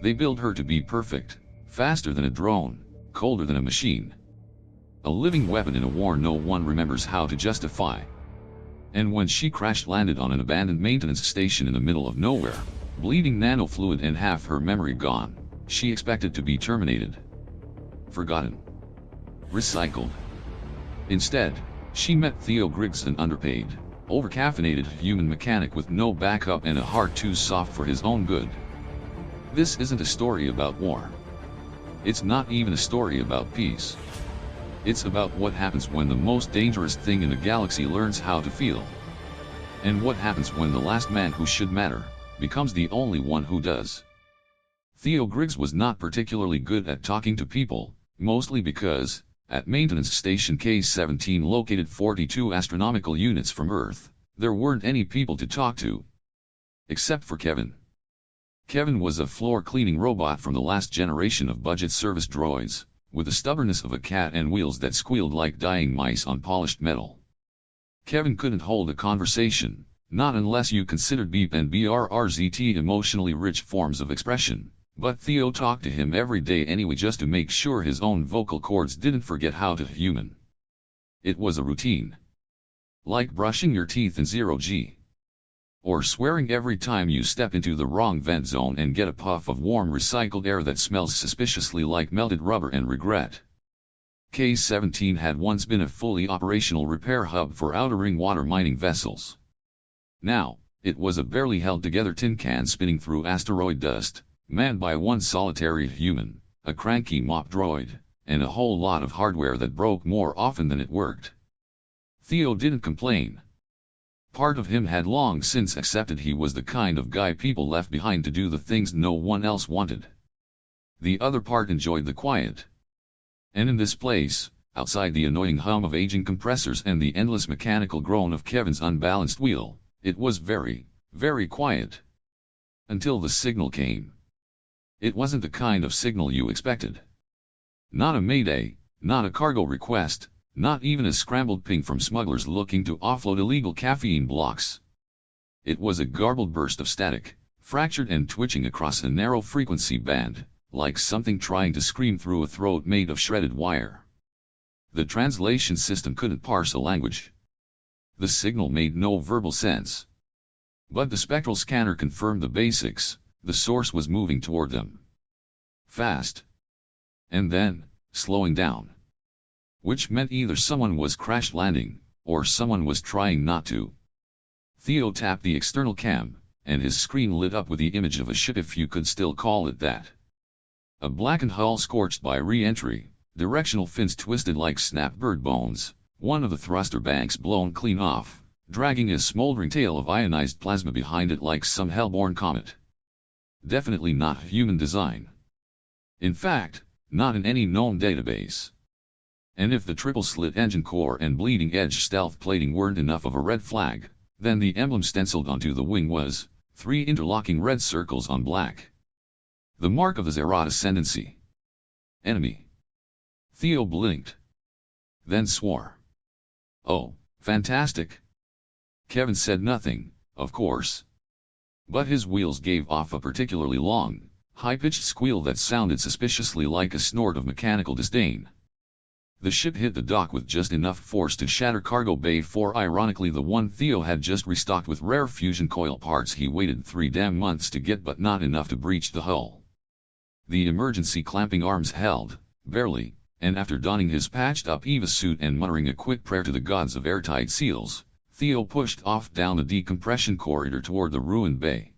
They build her to be perfect, faster than a drone, colder than a machine. A living weapon in a war no one remembers how to justify. And when she crash-landed on an abandoned maintenance station in the middle of nowhere, bleeding nanofluid and half her memory gone, she expected to be terminated. Forgotten. Recycled. Instead, she met Theo Griggs, an underpaid, overcaffeinated human mechanic with no backup and a heart too soft for his own good. This isn't a story about war. It's not even a story about peace. It's about what happens when the most dangerous thing in the galaxy learns how to feel. And what happens when the last man who should matter becomes the only one who does. Theo Griggs was not particularly good at talking to people, mostly because, at maintenance station K-17 located 42 astronomical units from Earth, there weren't any people to talk to. Except for Kevin. Kevin was a floor-cleaning robot from the last generation of budget service droids, with the stubbornness of a cat and wheels that squealed like dying mice on polished metal. Kevin couldn't hold a conversation, not unless you considered beep and brrzt emotionally rich forms of expression, but Theo talked to him every day anyway just to make sure his own vocal cords didn't forget how to human. It was a routine. Like brushing your teeth in 0G. Or swearing every time you step into the wrong vent zone and get a puff of warm recycled air that smells suspiciously like melted rubber and regret. K-17 had once been a fully operational repair hub for outer ring water mining vessels. Now, it was a barely held together tin can spinning through asteroid dust, manned by one solitary human, a cranky mop droid, and a whole lot of hardware that broke more often than it worked. Theo didn't complain. Part of him had long since accepted he was the kind of guy people left behind to do the things no one else wanted. The other part enjoyed the quiet. And in this place, outside the annoying hum of aging compressors and the endless mechanical groan of Kevin's unbalanced wheel, it was very, very quiet. Until the signal came. It wasn't the kind of signal you expected. Not a mayday, not a cargo request, not even a scrambled ping from smugglers looking to offload illegal caffeine blocks. It was a garbled burst of static, fractured and twitching across a narrow frequency band, like something trying to scream through a throat made of shredded wire. The translation system couldn't parse a language. The signal made no verbal sense. But the spectral scanner confirmed the basics, the source was moving toward them. Fast. And then, slowing down. Which meant either someone was crash landing, or someone was trying not to. Theo tapped the external cam, and his screen lit up with the image of a ship, if you could still call it that. A blackened hull scorched by re-entry, directional fins twisted like snapped bird bones, one of the thruster banks blown clean off, dragging a smoldering tail of ionized plasma behind it like some hellborn comet. Definitely not human design. In fact, not in any known database. And if the triple-slit engine core and bleeding-edge stealth plating weren't enough of a red flag, then the emblem stenciled onto the wing was 3 interlocking red circles on black. The mark of the Zerat ascendancy. Enemy. Theo blinked. Then swore. Oh, fantastic. Kevin said nothing, of course. But his wheels gave off a particularly long, high-pitched squeal that sounded suspiciously like a snort of mechanical disdain. The ship hit the dock with just enough force to shatter Cargo Bay 4, ironically the one Theo had just restocked with rare fusion coil parts he waited 3 damn months to get, but not enough to breach the hull. The emergency clamping arms held, barely, and after donning his patched-up EVA suit and muttering a quick prayer to the gods of airtight seals, Theo pushed off down the decompression corridor toward the ruined bay.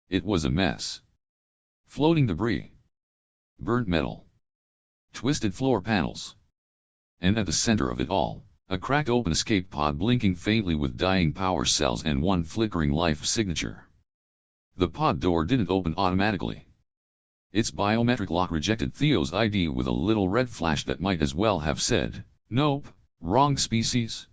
It was a mess. Floating debris. Burnt metal. Twisted floor panels. And at the center of it all, a cracked open escape pod blinking faintly with dying power cells and one flickering life signature. The pod door didn't open automatically. Its biometric lock rejected Theo's ID with a little red flash that might as well have said, "Nope, wrong species."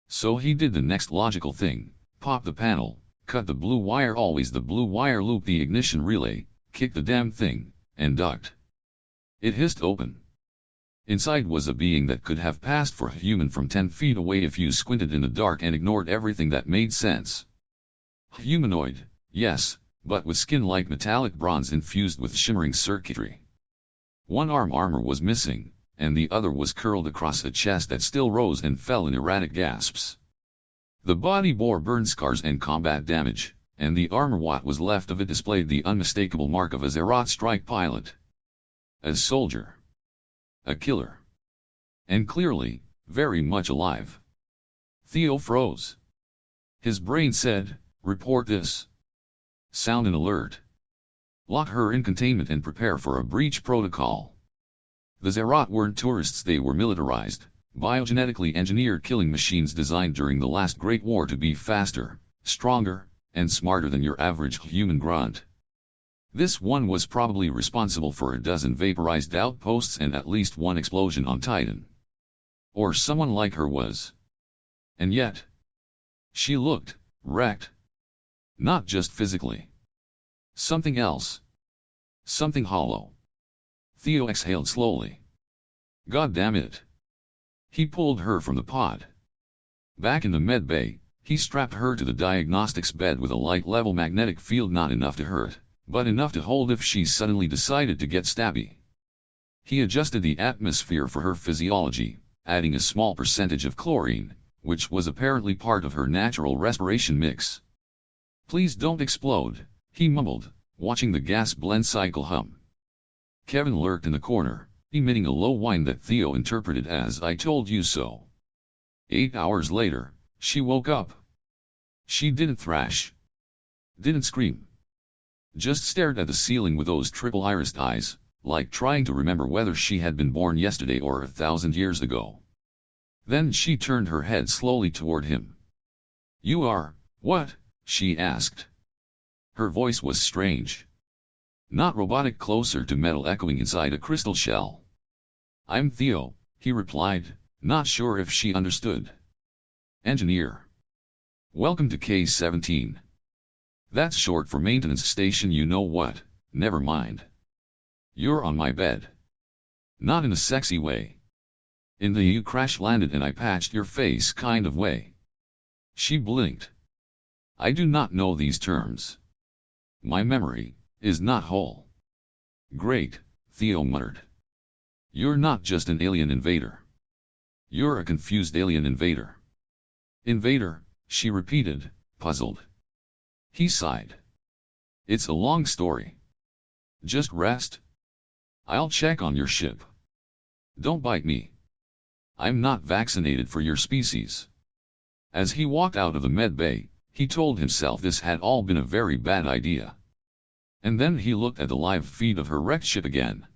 So he did the next logical thing, pop the panel, cut the blue wire, always the blue wire, loop the ignition relay, kick the damn thing, and ducked. It hissed open. Inside was a being that could have passed for a human from 10 feet away if you squinted in the dark and ignored everything that made sense. Humanoid, yes, but with skin like metallic bronze infused with shimmering circuitry. One armor was missing, and the other was curled across a chest that still rose and fell in erratic gasps. The body bore burn scars and combat damage, and the armor what was left of it displayed the unmistakable mark of a Zerat strike pilot. A soldier. A killer. And clearly, very much alive. Theo froze. His brain said, "Report this. Sound an alert. Lock her in containment and prepare for a breach protocol." The Zerat weren't tourists, they were militarized, biogenetically engineered killing machines designed during the last Great War to be faster, stronger, and smarter than your average human grunt. This one was probably responsible for a dozen vaporized outposts and at least one explosion on Titan. Or someone like her was. And yet, she looked wrecked. Not just physically. Something else. Something hollow. Theo exhaled slowly. God damn it. He pulled her from the pod. Back in the med bay, he strapped her to the diagnostics bed with a light-level magnetic field not enough to hurt, but enough to hold if she suddenly decided to get stabby. He adjusted the atmosphere for her physiology, adding a small percentage of chlorine, which was apparently part of her natural respiration mix. "Please don't explode," he mumbled, watching the gas blend cycle hum. Kevin lurked in the corner, emitting a low whine that Theo interpreted as "I told you so." 8 hours later, she woke up. She didn't thrash. Didn't scream. Just stared at the ceiling with those triple-irised eyes, like trying to remember whether she had been born yesterday or 1,000 years ago. Then she turned her head slowly toward him. "You are, what?" she asked. Her voice was strange. Not robotic, closer to metal echoing inside a crystal shell. "I'm Theo," he replied, not sure if she understood. "Engineer. Welcome to K-17. That's short for maintenance station, you know what, never mind. You're on my bed. Not in a sexy way. In the you crash-landed and I patched your face kind of way." She blinked. "I do not know these terms. My memory is not whole." "Great," Theo muttered. "You're not just an alien invader. You're a confused alien invader." "Invader," she repeated, puzzled. He sighed. "It's a long story. Just rest. I'll check on your ship. Don't bite me. I'm not vaccinated for your species." As he walked out of the med bay, he told himself this had all been a very bad idea. And then he looked at the live feed of her wrecked ship again.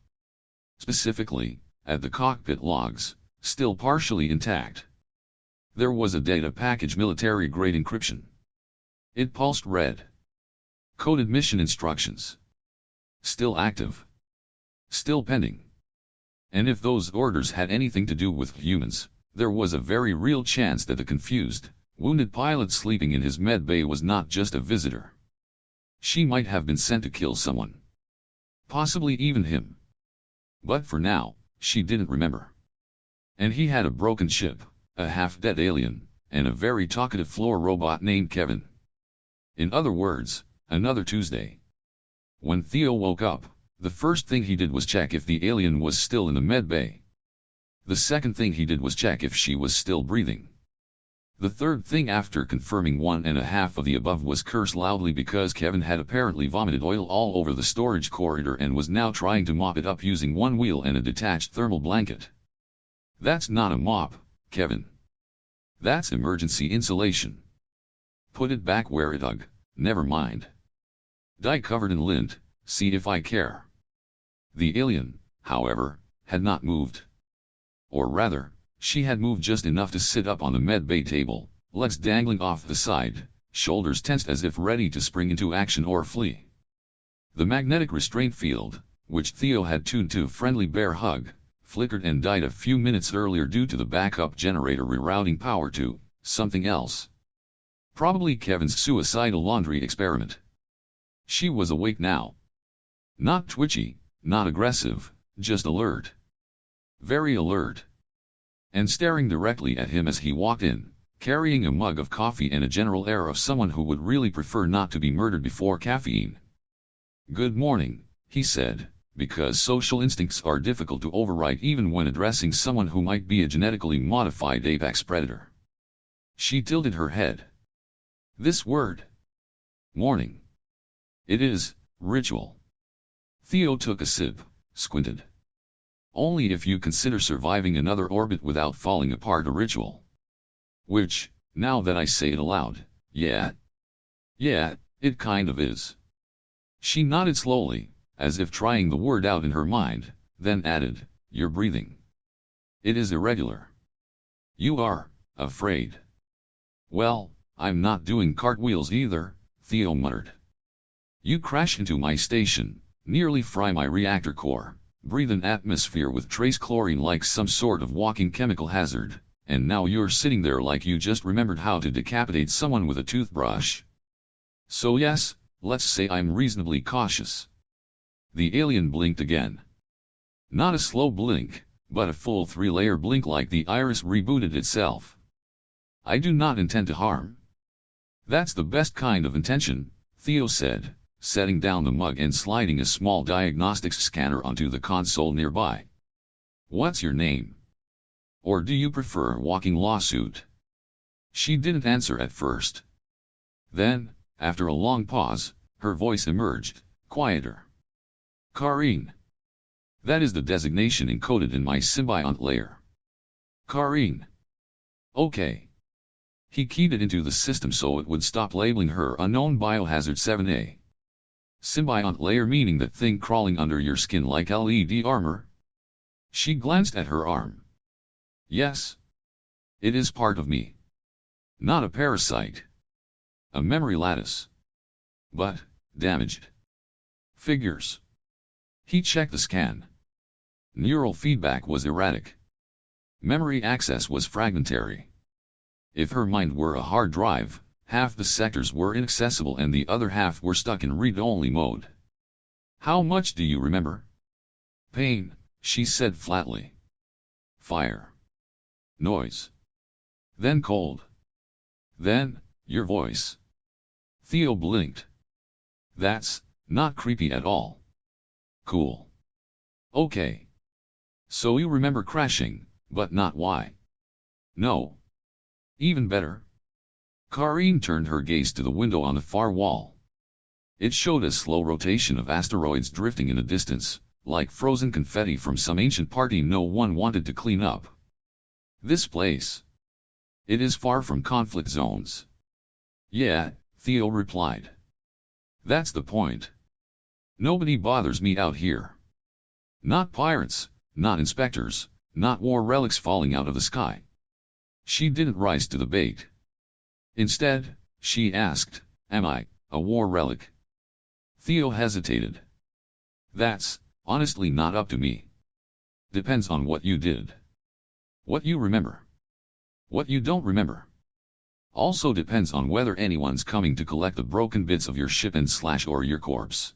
Specifically, at the cockpit logs, still partially intact. There was a data package, military-grade encryption. It pulsed red. Coded mission instructions. Still active. Still pending. And if those orders had anything to do with humans, there was a very real chance that the confused, wounded pilot sleeping in his med bay was not just a visitor. She might have been sent to kill someone. Possibly even him. But for now, she didn't remember. And he had a broken ship, a half-dead alien, and a very talkative floor robot named Kevin. In other words, another Tuesday. When Theo woke up, the first thing he did was check if the alien was still in the med bay. The second thing he did was check if she was still breathing. The third thing, after confirming one and a half of the above, was curse loudly because Kevin had apparently vomited oil all over the storage corridor and was now trying to mop it up using one wheel and a detached thermal blanket. "That's not a mop, Kevin. That's emergency insulation. Put it back where it ug, never mind. Dye covered in lint, see if I care." The alien, however, had not moved. Or rather, she had moved just enough to sit up on the med bay table, legs dangling off the side, shoulders tensed as if ready to spring into action or flee. The magnetic restraint field, which Theo had tuned to friendly bear hug, flickered and died a few minutes earlier due to the backup generator rerouting power to something else. Probably Kevin's suicidal laundry experiment. She was awake now. Not twitchy, not aggressive, just alert. Very alert. And staring directly at him as he walked in, carrying a mug of coffee and a general air of someone who would really prefer not to be murdered before caffeine. Good morning, he said, because social instincts are difficult to override even when addressing someone who might be a genetically modified apex predator. She tilted her head. This word. Morning. It is, ritual. Theo took a sip, squinted. Only if you consider surviving another orbit without falling apart a ritual. Which, now that I say it aloud, yeah, it kind of is. She nodded slowly, as if trying the word out in her mind, then added, your breathing. It is irregular. You are, afraid. Well, I'm not doing cartwheels either, Theo muttered. You crash into my station, nearly fry my reactor core, breathe an atmosphere with trace chlorine like some sort of walking chemical hazard, and now you're sitting there like you just remembered how to decapitate someone with a toothbrush. So yes, let's say I'm reasonably cautious. The alien blinked again. Not a slow blink, but a full three-layer blink like the iris rebooted itself. I do not intend to harm. That's the best kind of intention, Theo said, setting down the mug and sliding a small diagnostics scanner onto the console nearby. What's your name? Or do you prefer walking lawsuit? She didn't answer at first. Then, after a long pause, her voice emerged, quieter. Karine. That is the designation encoded in my symbiont layer. Karine. Okay. He keyed it into the system so it would stop labeling her unknown biohazard 7A. Symbiont layer meaning that thing crawling under your skin like LED armor? She glanced at her arm. Yes. It is part of me. Not a parasite. A memory lattice. But, damaged. Figures. He checked the scan. Neural feedback was erratic. Memory access was fragmentary. If her mind were a hard drive, half the sectors were inaccessible and the other half were stuck in read-only mode. How much do you remember? Pain, she said flatly. Fire. Noise. Then cold. Then, your voice. Theo blinked. That's not creepy at all. Cool. Okay. So you remember crashing, but not why. No. Even better. Karine turned her gaze to the window on the far wall. It showed a slow rotation of asteroids drifting in the distance, like frozen confetti from some ancient party no one wanted to clean up. This place. It is far from conflict zones. Yeah, Theo replied. That's the point. Nobody bothers me out here. Not pirates, not inspectors, not war relics falling out of the sky. She didn't rise to the bait. Instead, she asked, am I a war relic? Theo hesitated. That's honestly not up to me. Depends on what you did. What you remember. What you don't remember. Also depends on whether anyone's coming to collect the broken bits of your ship and slash or your corpse.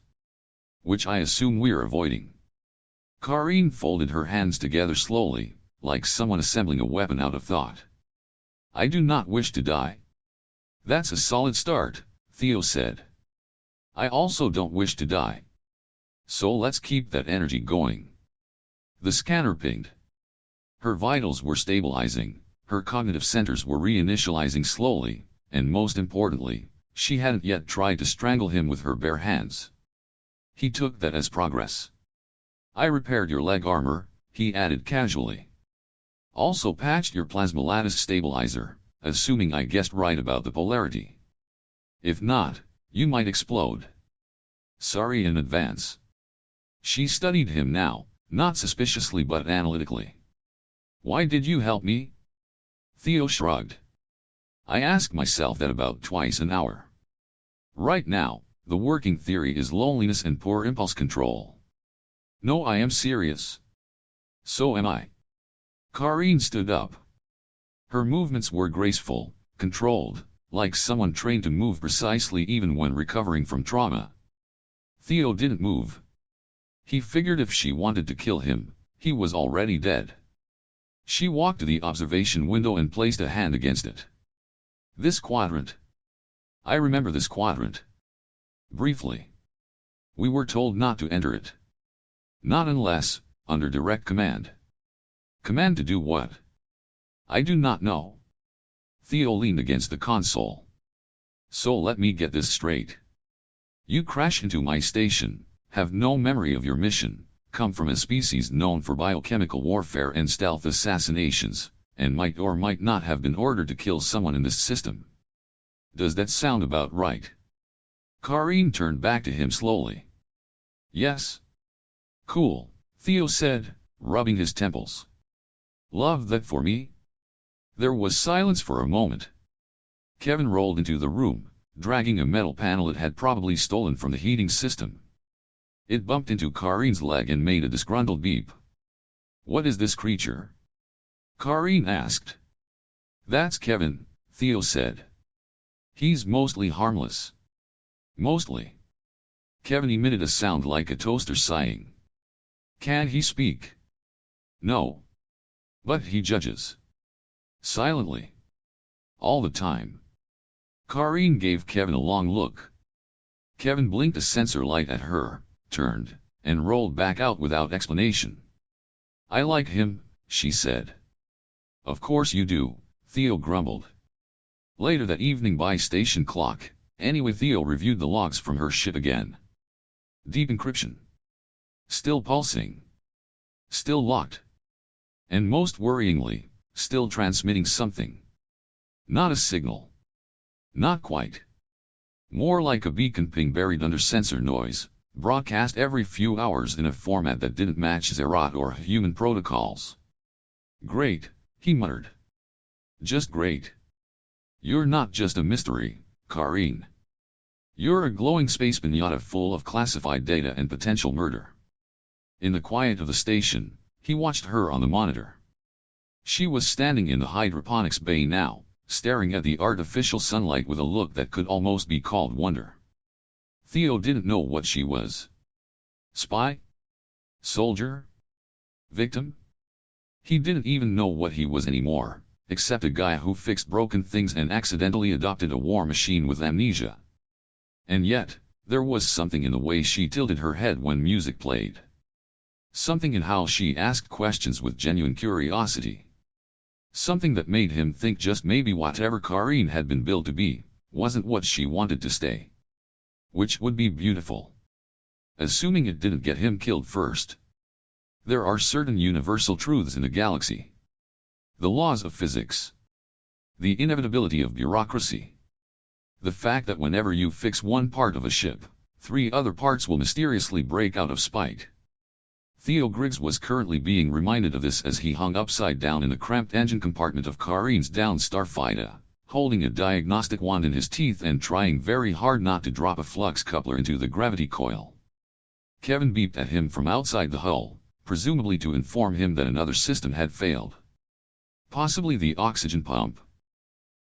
Which I assume we're avoiding. Karine folded her hands together slowly, like someone assembling a weapon out of thought. I do not wish to die. That's a solid start, Theo said. I also don't wish to die. So let's keep that energy going. The scanner pinged. Her vitals were stabilizing, her cognitive centers were reinitializing slowly, and most importantly, she hadn't yet tried to strangle him with her bare hands. He took that as progress. I repaired your leg armor, he added casually. Also patched your plasma lattice stabilizer, assuming I guessed right about the polarity. If not, you might explode. Sorry in advance. She studied him now, not suspiciously but analytically. Why did you help me? Theo shrugged. I ask myself that about twice an hour. Right now, the working theory is loneliness and poor impulse control. No, I am serious. So am I. Karine stood up. Her movements were graceful, controlled, like someone trained to move precisely even when recovering from trauma. Theo didn't move. He figured if she wanted to kill him, he was already dead. She walked to the observation window and placed a hand against it. This quadrant. I remember this quadrant. Briefly. We were told not to enter it. Not unless, under direct command. Command to do what? I do not know. Theo leaned against the console. So let me get this straight. You crash into my station, have no memory of your mission, come from a species known for biochemical warfare and stealth assassinations, and might or might not have been ordered to kill someone in this system. Does that sound about right? Karine turned back to him slowly. Yes. Cool, Theo said, rubbing his temples. Love that for me? There was silence for a moment. Kevin rolled into the room, dragging a metal panel it had probably stolen from the heating system. It bumped into Karine's leg and made a disgruntled beep. What is this creature? Karine asked. That's Kevin, Theo said. He's mostly harmless. Mostly. Kevin emitted a sound like a toaster sighing. Can he speak? No. But he judges. Silently. All the time. Karine gave Kevin a long look. Kevin blinked a sensor light at her, turned, and rolled back out without explanation. I like him, she said. Of course you do, Theo grumbled. Later that evening by station clock, anyway, Theo reviewed the logs from her ship again. Deep encryption. Still pulsing. Still locked. And most worryingly, still transmitting something. Not a signal. Not quite. More like a beacon ping buried under sensor noise, broadcast every few hours in a format that didn't match Zerat or human protocols. Great, he muttered. Just great. You're not just a mystery, Karine. You're a glowing space pinata full of classified data and potential murder. In the quiet of the station, he watched her on the monitor. She was standing in the hydroponics bay now, staring at the artificial sunlight with a look that could almost be called wonder. Theo didn't know what she was. Spy? Soldier? Victim? He didn't even know what he was anymore, except a guy who fixed broken things and accidentally adopted a war machine with amnesia. And yet, there was something in the way she tilted her head when music played. Something in how she asked questions with genuine curiosity. Something that made him think just maybe whatever Karine had been built to be, wasn't what she wanted to stay. Which would be beautiful. Assuming it didn't get him killed first. There are certain universal truths in the galaxy. The laws of physics. The inevitability of bureaucracy. The fact that whenever you fix one part of a ship, 3 other parts will mysteriously break out of spite. Theo Griggs was currently being reminded of this as he hung upside down in the cramped engine compartment of Karine's down starfighter, holding a diagnostic wand in his teeth and trying very hard not to drop a flux coupler into the gravity coil. Kevin beeped at him from outside the hull, presumably to inform him that another system had failed. Possibly the oxygen pump.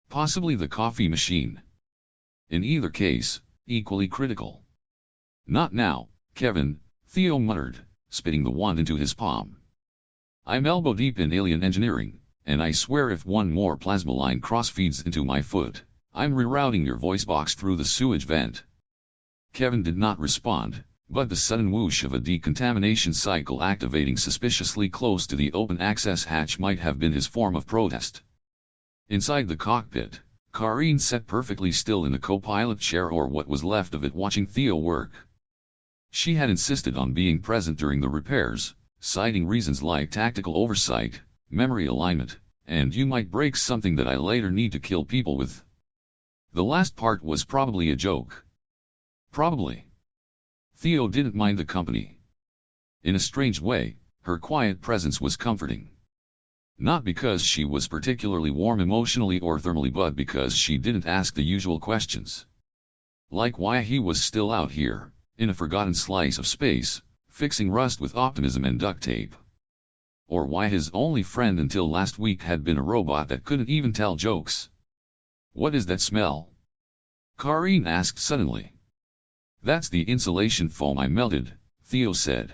Possibly the coffee machine. In either case, equally critical. Not now, Kevin, Theo muttered, spitting the wand into his palm. I'm elbow deep in alien engineering, and I swear if one more plasma line cross-feeds into my foot, I'm rerouting your voice box through the sewage vent. Kevin did not respond, but the sudden whoosh of a decontamination cycle activating suspiciously close to the open access hatch might have been his form of protest. Inside the cockpit, Karine sat perfectly still in the co-pilot chair or what was left of it watching Theo work. She had insisted on being present during the repairs, citing reasons like tactical oversight, memory alignment, and you might break something that I later need to kill people with. The last part was probably a joke. Probably. Theo didn't mind the company. In a strange way, her quiet presence was comforting. Not because she was particularly warm emotionally or thermally, but because she didn't ask the usual questions. Like why he was still out here, in a forgotten slice of space, fixing rust with optimism and duct tape. Or why his only friend until last week had been a robot that couldn't even tell jokes. What is that smell? Karine asked suddenly. That's the insulation foam I melted, Theo said.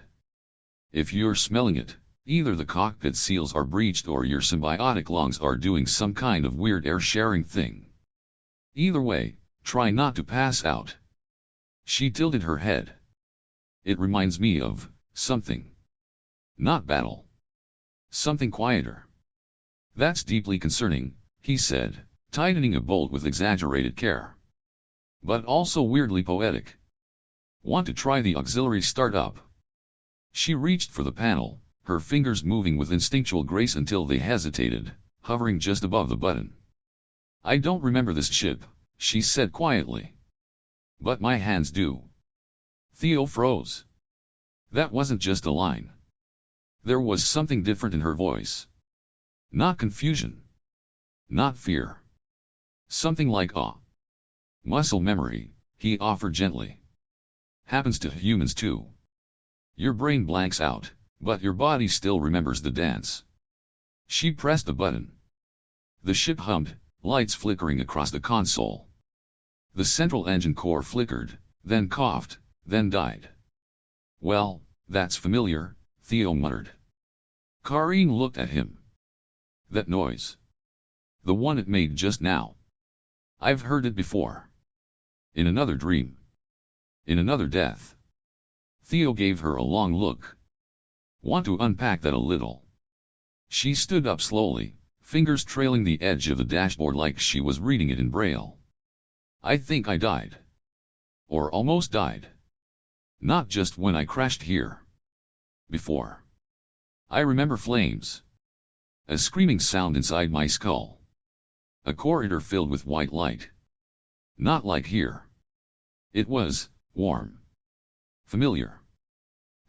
If you're smelling it, either the cockpit seals are breached or your symbiotic lungs are doing some kind of weird air-sharing thing. Either way, try not to pass out. She tilted her head. It reminds me of something. Not battle. Something quieter. That's deeply concerning, he said, tightening a bolt with exaggerated care. But also weirdly poetic. Want to try the auxiliary startup? She reached for the panel, her fingers moving with instinctual grace until they hesitated, hovering just above the button. I don't remember this chip, she said quietly. But my hands do. Theo froze. That wasn't just a line. There was something different in her voice. Not confusion. Not fear. Something like awe. Muscle memory, he offered gently. Happens to humans too. Your brain blanks out, but your body still remembers the dance. She pressed the button. The ship hummed, lights flickering across the console. The central engine core flickered, then coughed, then died. Well, that's familiar, Theo muttered. Karine looked at him. That noise. The one it made just now. I've heard it before. In another dream. In another death. Theo gave her a long look. Want to unpack that a little? She stood up slowly, fingers trailing the edge of the dashboard like she was reading it in braille. I think I died. Or almost died. Not just when I crashed here. Before. I remember flames. A screaming sound inside my skull. A corridor filled with white light. Not like here. It was warm. Familiar.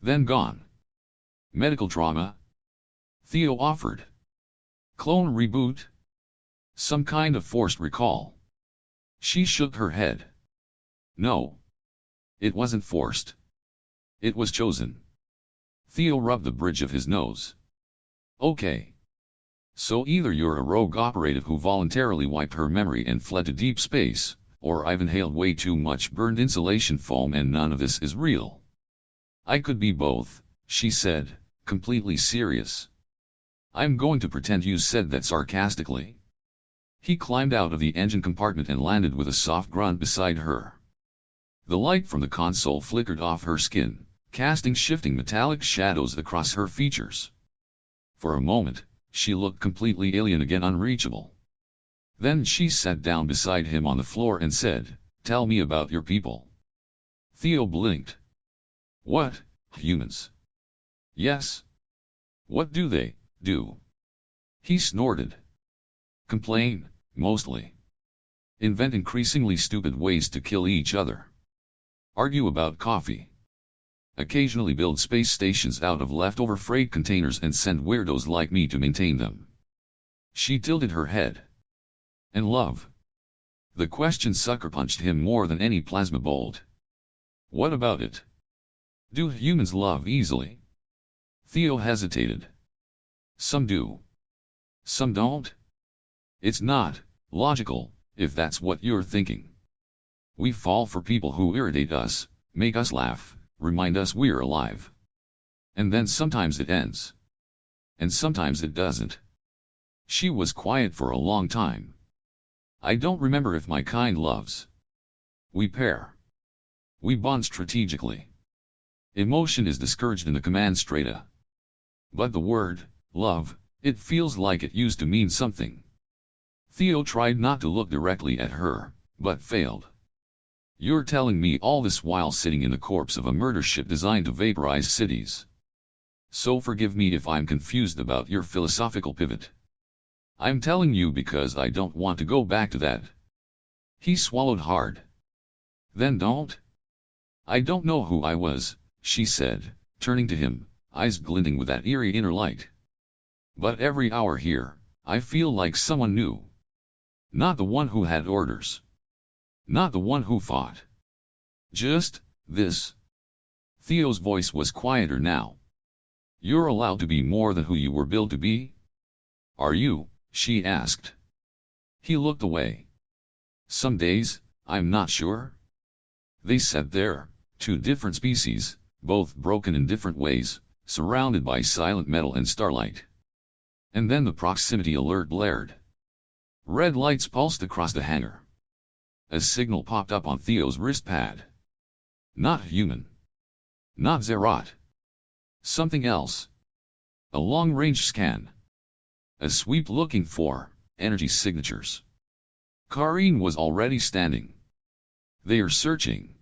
Then gone. Medical trauma? Theo offered. Clone reboot? Some kind of forced recall. She shook her head. No. It wasn't forced. It was chosen. Theo rubbed the bridge of his nose. Okay. So either you're a rogue operative who voluntarily wiped her memory and fled to deep space, or I've inhaled way too much burned insulation foam and none of this is real. I could be both, she said, completely serious. I'm going to pretend you said that sarcastically. He climbed out of the engine compartment and landed with a soft grunt beside her. The light from the console flickered off her skin, casting shifting metallic shadows across her features. For a moment, she looked completely alien again, unreachable. Then she sat down beside him on the floor and said, "Tell me about your people." Theo blinked. What, humans? Yes. What do they do? He snorted. Complain, mostly. Invent increasingly stupid ways to kill each other. Argue about coffee. Occasionally build space stations out of leftover freight containers and send weirdos like me to maintain them. She tilted her head. And love? The question sucker-punched him more than any plasma bolt. What about it? Do humans love easily? Theo hesitated. Some do. Some don't? It's not logical, if that's what you're thinking. We fall for people who irritate us, make us laugh, remind us we're alive. And then sometimes it ends. And sometimes it doesn't. She was quiet for a long time. I don't remember if my kind loves. We pair. We bond strategically. Emotion is discouraged in the command strata. But the word, love, it feels like it used to mean something. Theo tried not to look directly at her, but failed. You're telling me all this while sitting in the corpse of a murder ship designed to vaporize cities. So forgive me if I'm confused about your philosophical pivot. I'm telling you because I don't want to go back to that. He swallowed hard. Then don't. I don't know who I was, she said, turning to him, eyes glinting with that eerie inner light. But every hour here, I feel like someone new. Not the one who had orders. Not the one who fought. Just this. Theo's voice was quieter now. You're allowed to be more than who you were built to be? Are you? She asked. He looked away. Some days, I'm not sure. They sat there, two different species, both broken in different ways, surrounded by silent metal and starlight. And then the proximity alert blared. Red lights pulsed across the hangar. A signal popped up on Theo's wristpad. Not human. Not Zerat. Something else. A long-range scan. A sweep looking for energy signatures. Karine was already standing. They are searching.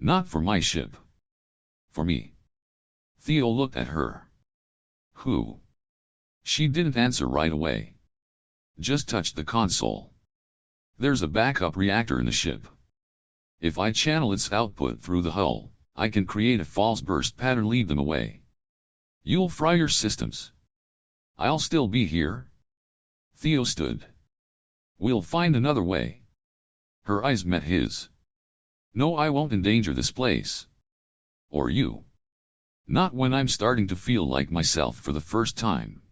Not for my ship. For me. Theo looked at her. Who? She didn't answer right away. Just touched the console. There's a backup reactor in the ship. If I channel its output through the hull, I can create a false burst pattern, lead them away. You'll fry your systems. I'll still be here. Theo stood. We'll find another way. Her eyes met his. No, I won't endanger this place. Or you. Not when I'm starting to feel like myself for the first time.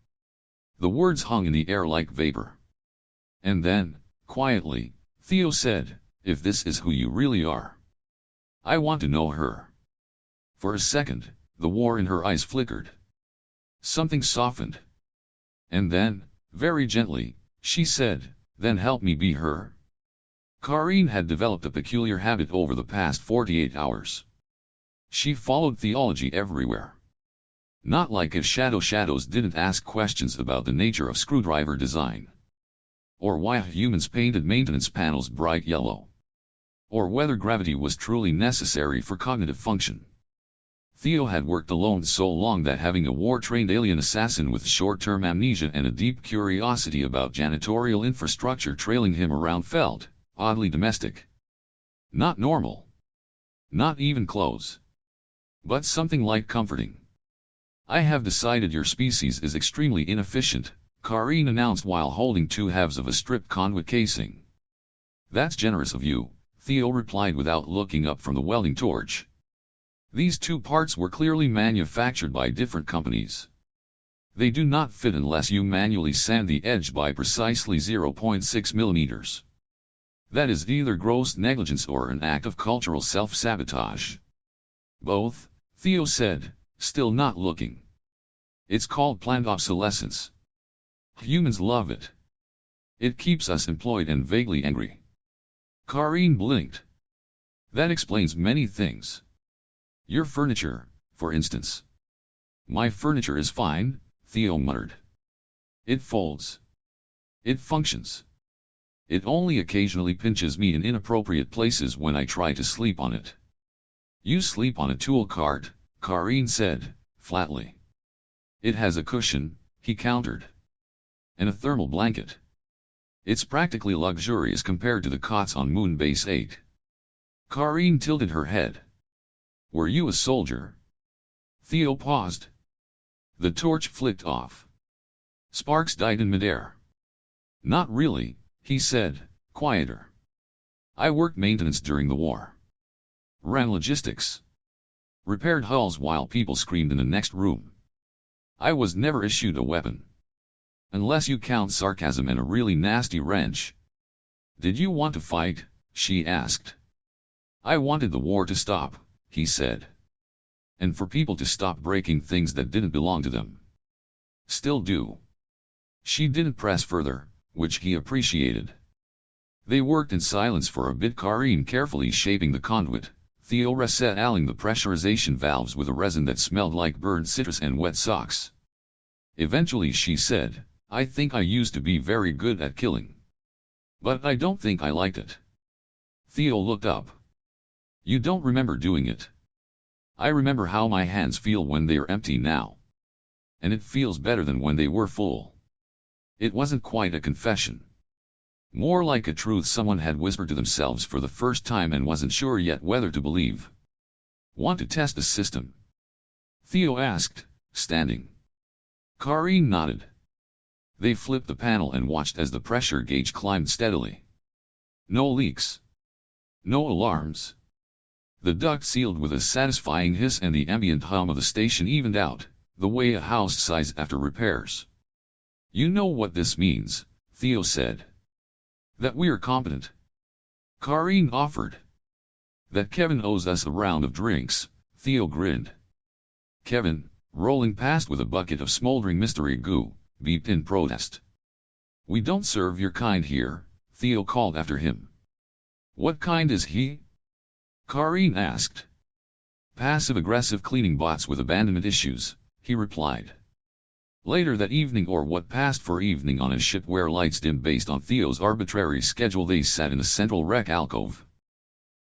The words hung in the air like vapor. And then, quietly, Theo said, if this is who you really are, I want to know her. For a second, the war in her eyes flickered. Something softened. And then, very gently, she said, then help me be her. Karine had developed a peculiar habit over the past 48 hours. She followed theology everywhere. Not like if shadows didn't ask questions about the nature of screwdriver design. Or why humans painted maintenance panels bright yellow. Or whether gravity was truly necessary for cognitive function. Theo had worked alone so long that having a war-trained alien assassin with short-term amnesia and a deep curiosity about janitorial infrastructure trailing him around felt oddly domestic. Not normal. Not even close. But something like comforting. I have decided your species is extremely inefficient, Karine announced while holding two halves of a stripped conduit casing. That's generous of you, Theo replied without looking up from the welding torch. These two parts were clearly manufactured by different companies. They do not fit unless you manually sand the edge by precisely 0.6 millimeters. That is either gross negligence or an act of cultural self-sabotage. Both, Theo said, still not looking. It's called planned obsolescence. Humans love it. It keeps us employed and vaguely angry. Karine blinked. That explains many things. Your furniture, for instance. My furniture is fine, Theo muttered. It folds. It functions. It only occasionally pinches me in inappropriate places when I try to sleep on it. You sleep on a tool cart, Karine said, flatly. It has a cushion, he countered. And a thermal blanket. It's practically luxurious compared to the cots on Moon Base 8. Karine tilted her head. Were you a soldier? Theo paused. The torch flicked off. Sparks died in midair. Not really, he said, quieter. I worked maintenance during the war. Ran logistics. Repaired hulls while people screamed in the next room. I was never issued a weapon. Unless you count sarcasm and a really nasty wrench. Did you want to fight? She asked. I wanted the war to stop, he said. And for people to stop breaking things that didn't belong to them. Still do. She didn't press further, which he appreciated. They worked in silence for a bit, Karine carefully shaping the conduit, Theo resettling the pressurization valves with a resin that smelled like burned citrus and wet socks. Eventually she said, I think I used to be very good at killing. But I don't think I liked it. Theo looked up. You don't remember doing it. I remember how my hands feel when they are empty now. And it feels better than when they were full. It wasn't quite a confession. More like a truth someone had whispered to themselves for the first time and wasn't sure yet whether to believe. Want to test the system? Theo asked, standing. Karine nodded. They flipped the panel and watched as the pressure gauge climbed steadily. No leaks. No alarms. The duct sealed with a satisfying hiss and the ambient hum of the station evened out, the way a house sighs after repairs. You know what this means, Theo said. That we're competent. Karine offered. That Kevin owes us a round of drinks, Theo grinned. Kevin, rolling past with a bucket of smoldering mystery goo, beeped in protest. We don't serve your kind here, Theo called after him. What kind is he? Karine asked. Passive-aggressive cleaning bots with abandonment issues, he replied. Later that evening, or what passed for evening on a ship where lights dimmed based on Theo's arbitrary schedule, they sat in a central wreck alcove,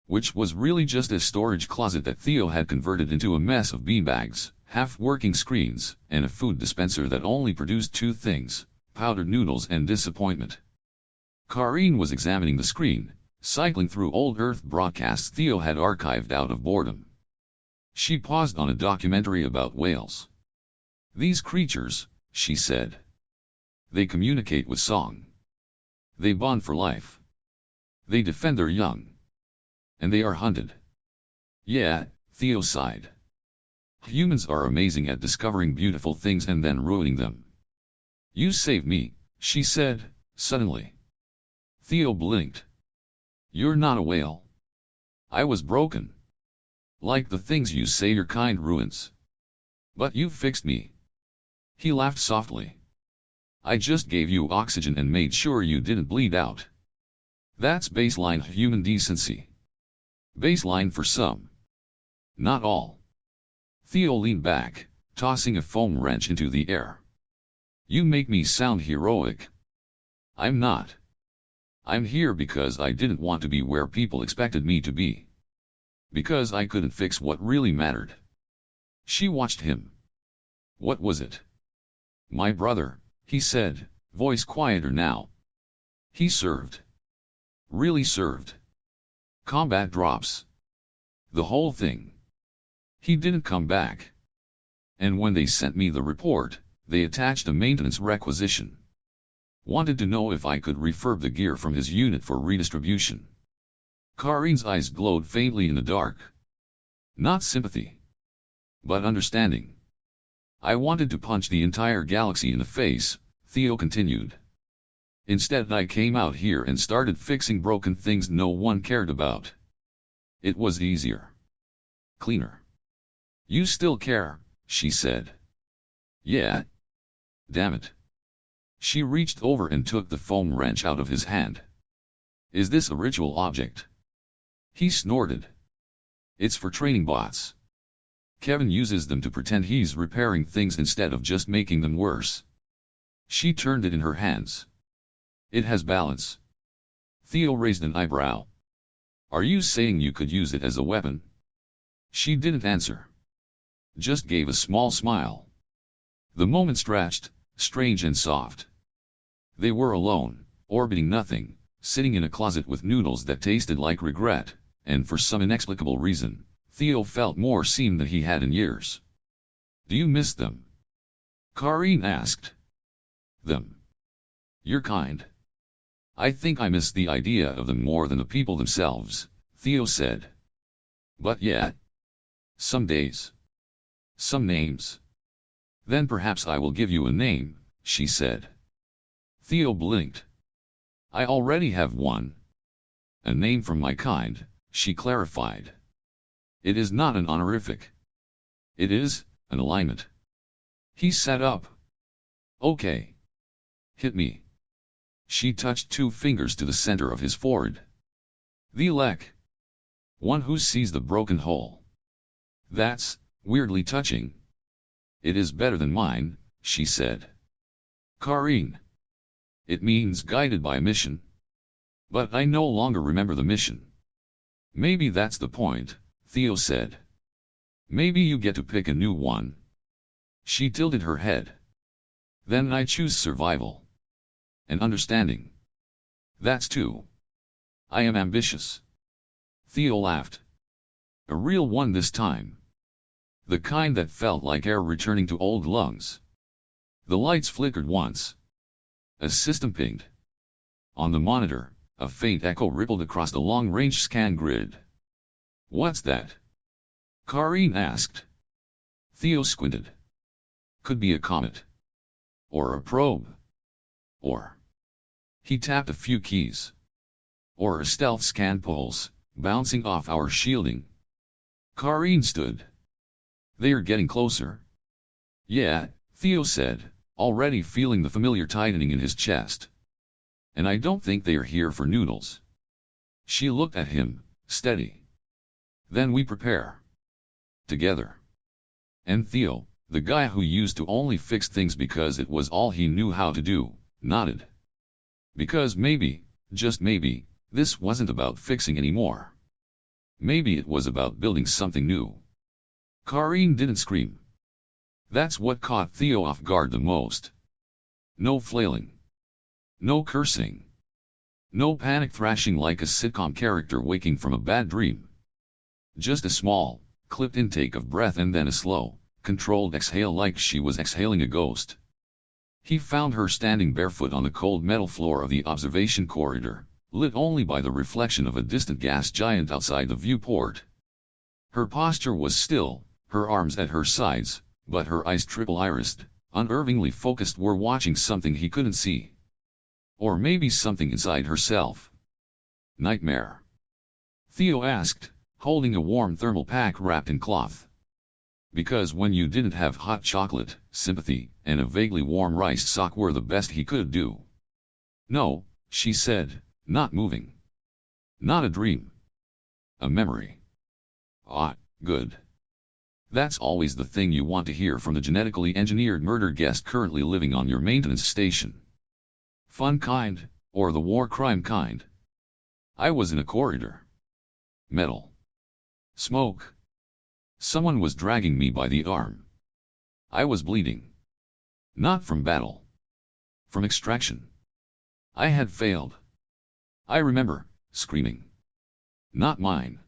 which was really just a storage closet that Theo had converted into a mess of beanbags, half-working screens, and a food dispenser that only produced two things: powdered noodles and disappointment. Karine was examining the screen, cycling through old Earth broadcasts Theo had archived out of boredom. She paused on a documentary about whales. "These creatures," she said. "They communicate with song. They bond for life. They defend their young. And they are hunted." "Yeah," Theo sighed. "Humans are amazing at discovering beautiful things and then ruining them." "You saved me," she said, suddenly. Theo blinked. "You're not a whale." "I was broken. Like the things you say your kind ruins. But you fixed me." He laughed softly. "I just gave you oxygen and made sure you didn't bleed out. That's baseline human decency. Baseline for some. Not all." Theo leaned back, tossing a foam wrench into the air. "You make me sound heroic. I'm not. I'm here because I didn't want to be where people expected me to be. Because I couldn't fix what really mattered." She watched him. "What was it?" "My brother," he said, voice quieter now. "He served. Really served. Combat drops. The whole thing. He didn't come back. And when they sent me the report, they attached a maintenance requisition. Wanted to know if I could refurb the gear from his unit for redistribution." Karine's eyes glowed faintly in the dark. "Not sympathy. But understanding." "I wanted to punch the entire galaxy in the face," Theo continued. "Instead I came out here and started fixing broken things no one cared about. It was easier. Cleaner." "You still care," she said. "Yeah. Damn it." She reached over and took the foam wrench out of his hand. "Is this a ritual object?" He snorted. "It's for training bots. Kevin uses them to pretend he's repairing things instead of just making them worse." She turned it in her hands. "It has balance." Theo raised an eyebrow. "Are you saying you could use it as a weapon?" She didn't answer. Just gave a small smile. The moment stretched, strange and soft. They were alone, orbiting nothing, sitting in a closet with noodles that tasted like regret, and for some inexplicable reason, Theo felt more seen than he had in years. "Do you miss them?" Karine asked. "Them? Your kind?" "I think I miss the idea of them more than the people themselves," Theo said. "But yeah. Some days. Some names." "Then perhaps I will give you a name," she said. Theo blinked. "I already have one. A name from my kind," she clarified. "It is not an honorific. It is an alignment." He sat up. "Okay. Hit me." She touched two fingers to the center of his forehead. "The Elec. One who sees the broken hole." "That's weirdly touching." "It is better than mine," she said. "Karine. It means guided by a mission. But I no longer remember the mission." "Maybe that's the point," Theo said. "Maybe you get to pick a new one." She tilted her head. "Then I choose survival. And understanding. That's two. I am ambitious." Theo laughed. A real one this time. The kind that felt like air returning to old lungs. The lights flickered once. A system pinged. On the monitor, a faint echo rippled across the long-range scan grid. "What's that?" Karine asked. Theo squinted. "Could be a comet. Or a probe. Or..." He tapped a few keys. "Or a stealth scan pulse, bouncing off our shielding." Karine stood. "They are getting closer." "Yeah," Theo said, already feeling the familiar tightening in his chest. "And I don't think they are here for noodles." She looked at him, steady. "Then we prepare." together. And Theo, the guy who used to only fix things because it was all he knew how to do, nodded. Because maybe, just maybe, this wasn't about fixing anymore. Maybe it was about building something new. Karine didn't scream. That's what caught Theo off guard the most. No flailing. No cursing. No panic thrashing like a sitcom character waking from a bad dream. Just a small, clipped intake of breath and then a slow, controlled exhale like she was exhaling a ghost. He found her standing barefoot on the cold metal floor of the observation corridor, lit only by the reflection of a distant gas giant outside the viewport. Her posture was still, her arms at her sides, but her eyes triple-irised, unnervingly focused, were watching something he couldn't see. Or maybe something inside herself. Nightmare? Theo asked, holding a warm thermal pack wrapped in cloth. Because when you didn't have hot chocolate, sympathy, and a vaguely warm rice sock were the best he could do. No, she said, not moving. Not a dream. A memory. Ah, good. That's always the thing you want to hear from the genetically engineered murder guest currently living on your maintenance station. Fun kind, or the war crime kind? I was in a corridor. Metal. Smoke. Someone was dragging me by the arm. I was bleeding. Not from battle. From extraction. I had failed. I remember, screaming. Not mine.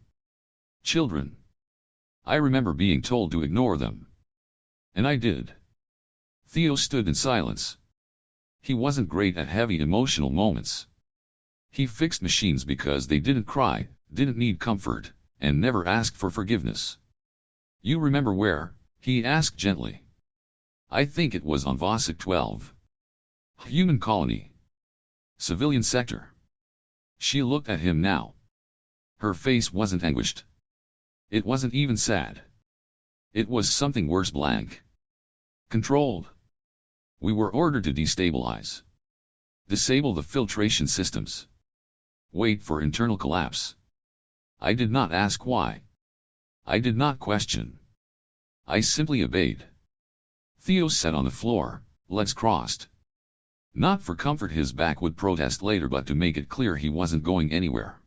Children. I remember being told to ignore them. And I did. Theo stood in silence. He wasn't great at heavy emotional moments. He fixed machines because they didn't cry, didn't need comfort, and never asked for forgiveness. You remember where? He asked gently. I think it was on Vosik 12. Human colony. Civilian sector. She looked at him now. Her face wasn't anguished. It wasn't even sad. It was something worse, blank. Controlled. We were ordered to destabilize. Disable the filtration systems. Wait for internal collapse. I did not ask why. I did not question. I simply obeyed. Theo sat on the floor, legs crossed. Not for comfort, his back would protest later, but to make it clear he wasn't going anywhere.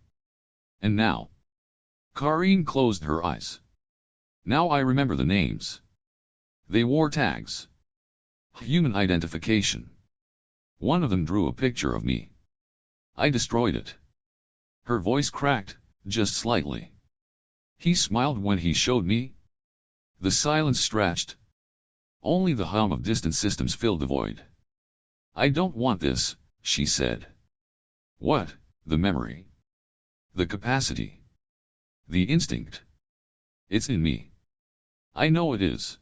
And now? Karine closed her eyes. Now I remember the names. They wore tags. Human identification. One of them drew a picture of me. I destroyed it. Her voice cracked, just slightly. He smiled when he showed me. The silence stretched. Only the hum of distant systems filled the void. I don't want this, she said. What? The memory? The capacity? The instinct? It's in me. I know it is.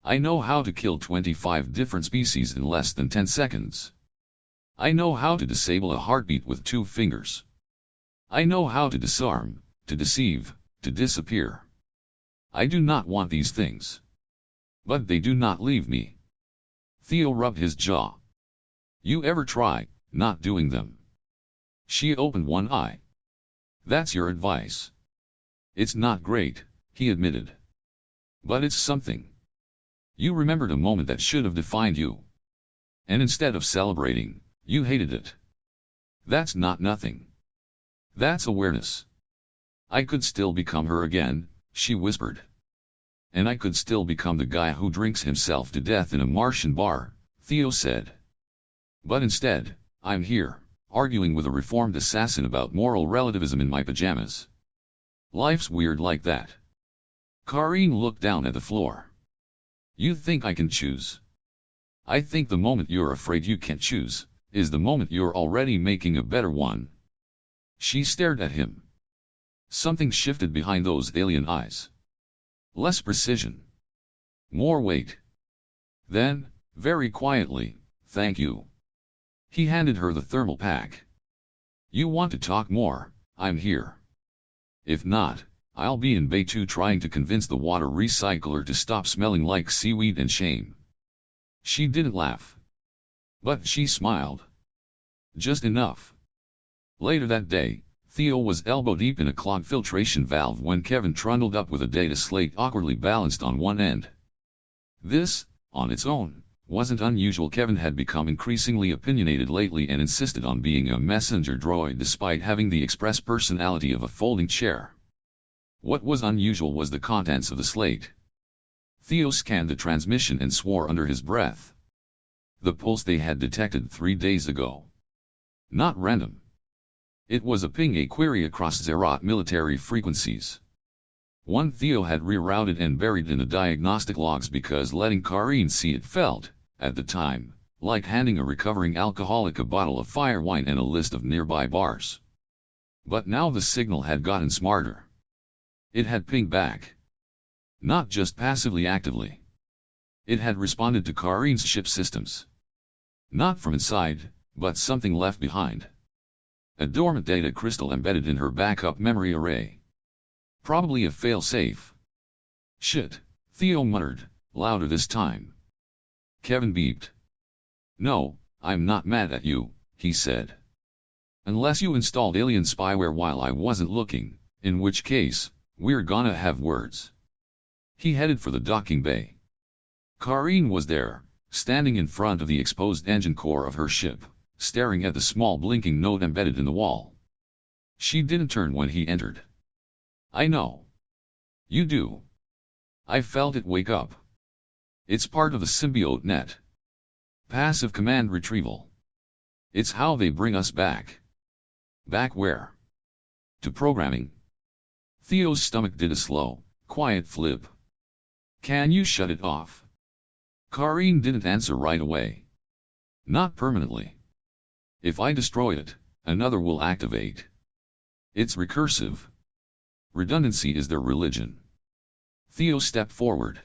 I know how to kill 25 different species in less than 10 seconds. I know how to disable a heartbeat with 2 fingers. I know how to disarm, to deceive, to disappear. I do not want these things. But they do not leave me. Theo rubbed his jaw. You ever try not doing them? She opened one eye. That's your advice. It's not great, he admitted. But it's something. You remembered a moment that should have defined you. And instead of celebrating, you hated it. That's not nothing. That's awareness. I could still become her again, she whispered. And I could still become the guy who drinks himself to death in a Martian bar, Theo said. But instead, I'm here, arguing with a reformed assassin about moral relativism in my pajamas. Life's weird like that. Karine looked down at the floor. You think I can choose? I think the moment you're afraid you can't choose, is the moment you're already making a better one. She stared at him. Something shifted behind those alien eyes. Less precision. More weight. Then, very quietly, thank you. He handed her the thermal pack. You want to talk more? I'm here. If not, I'll be in Bay 2 trying to convince the water recycler to stop smelling like seaweed and shame. She didn't laugh. But she smiled. Just enough. Later that day, Theo was elbow-deep in a clogged filtration valve when Kevin trundled up with a data slate awkwardly balanced on one end. This, on its own, wasn't unusual. Kevin had become increasingly opinionated lately and insisted on being a messenger droid despite having the express personality of a folding chair. What was unusual was the contents of the slate. Theo scanned the transmission and swore under his breath. The pulse they had detected 3 days ago. Not random. It was a ping, a query across Zeroth military frequencies. One Theo had rerouted and buried in the diagnostic logs because letting Karine see it felt, at the time, like handing a recovering alcoholic a bottle of fire wine and a list of nearby bars. But now the signal had gotten smarter. It had pinged back. Not just passively, actively. It had responded to Karine's ship systems. Not from inside, but something left behind. A dormant data crystal embedded in her backup memory array. Probably a fail-safe. Shit, Theo muttered, louder this time. Kevin beeped. No, I'm not mad at you, he said. Unless you installed alien spyware while I wasn't looking, in which case, we're gonna have words. He headed for the docking bay. Karine was there, standing in front of the exposed engine core of her ship, staring at the small blinking note embedded in the wall. She didn't turn when he entered. I know. You do. I felt it wake up. It's part of the symbiote net. Passive command retrieval. It's how they bring us back. Back where? To programming. Theo's stomach did a slow, quiet flip. Can you shut it off? Karine didn't answer right away. Not permanently. If I destroy it, another will activate. It's recursive. Redundancy is their religion. Theo stepped forward.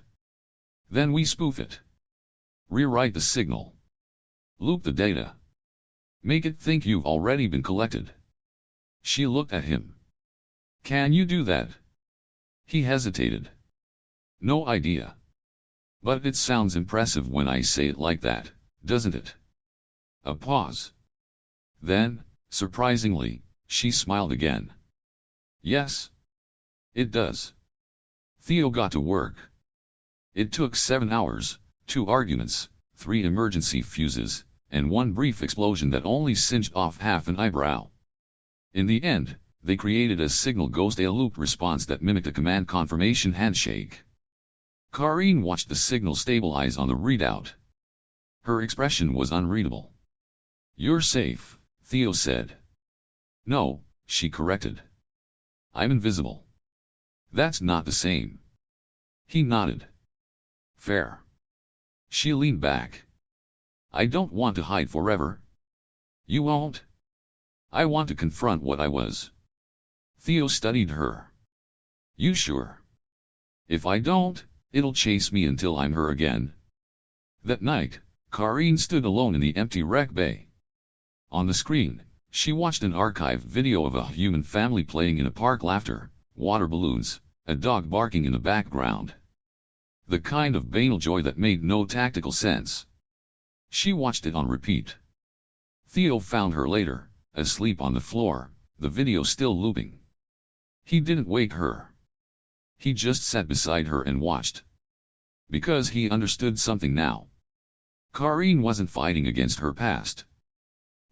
Then we spoof it. Rewrite the signal. Loop the data. Make it think you've already been collected. She looked at him. Can you do that? He hesitated. No idea. But it sounds impressive when I say it like that, doesn't it? A pause. Then, surprisingly, she smiled again. Yes. It does. Theo got to work. It took 7 hours, 2 arguments, 3 emergency fuses, and 1 brief explosion that only singed off half an eyebrow. In the end, they created a signal ghost, a loop response that mimicked a command confirmation handshake. Karine watched the signal stabilize on the readout. Her expression was unreadable. You're safe, Theo said. No, she corrected. I'm invisible. That's not the same. He nodded. Fair. She leaned back. I don't want to hide forever. You won't? I want to confront what I was. Theo studied her. You sure? If I don't, it'll chase me until I'm her again. That night, Karine stood alone in the empty wreck bay. On the screen, she watched an archived video of a human family playing in a park, laughter, water balloons, a dog barking in the background. The kind of banal joy that made no tactical sense. She watched it on repeat. Theo found her later, asleep on the floor, the video still looping. He didn't wake her. He just sat beside her and watched. Because he understood something now. Karine wasn't fighting against her past.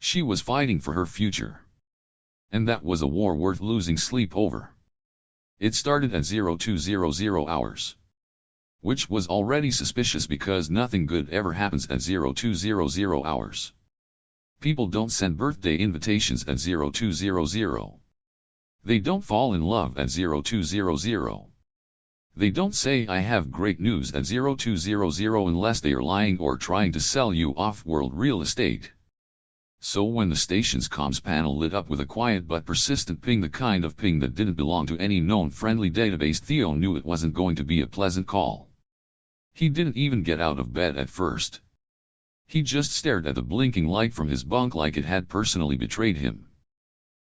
She was fighting for her future. And that was a war worth losing sleep over. It started at 0200 hours. Which was already suspicious because nothing good ever happens at 0200 hours. People don't send birthday invitations at 0200. They don't fall in love at 0200. They don't say I have great news at 0200 unless they are lying or trying to sell you off-world real estate. So when the station's comms panel lit up with a quiet but persistent ping, the kind of ping that didn't belong to any known friendly database, Theo knew it wasn't going to be a pleasant call. He didn't even get out of bed at first. He just stared at the blinking light from his bunk like it had personally betrayed him.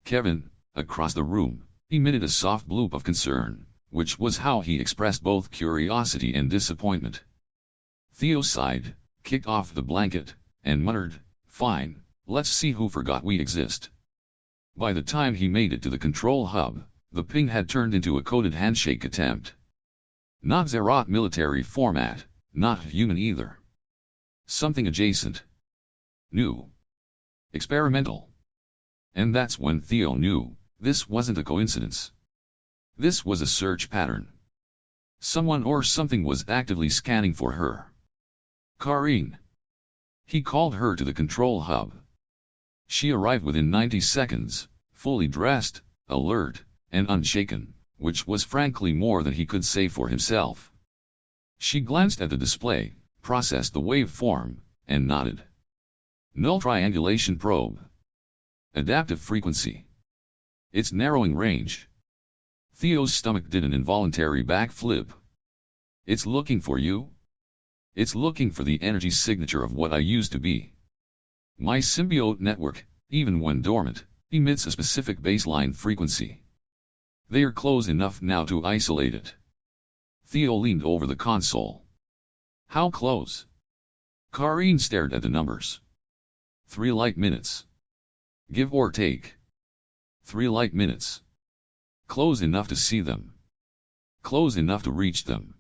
Kevin, across the room, emitted a soft bloop of concern, which was how he expressed both curiosity and disappointment. Theo sighed, kicked off the blanket, and muttered, "Fine, let's see who forgot we exist." By the time he made it to the control hub, the ping had turned into a coded handshake attempt. Not Zerat military format, not human either. Something adjacent. New. Experimental. And that's when Theo knew, this wasn't a coincidence. This was a search pattern. Someone or something was actively scanning for her. Karine. He called her to the control hub. She arrived within 90 seconds, fully dressed, alert, and unshaken, which was frankly more than he could say for himself. She glanced at the display, processed the waveform, and nodded. Null triangulation probe. Adaptive frequency. It's narrowing range. Theo's stomach did an involuntary backflip. It's looking for you? It's looking for the energy signature of what I used to be. My symbiote network, even when dormant, emits a specific baseline frequency. They are close enough now to isolate it. Theo leaned over the console. How close? Karine stared at the numbers. 3 light minutes. Give or take. 3 light minutes. Close enough to see them. Close enough to reach them.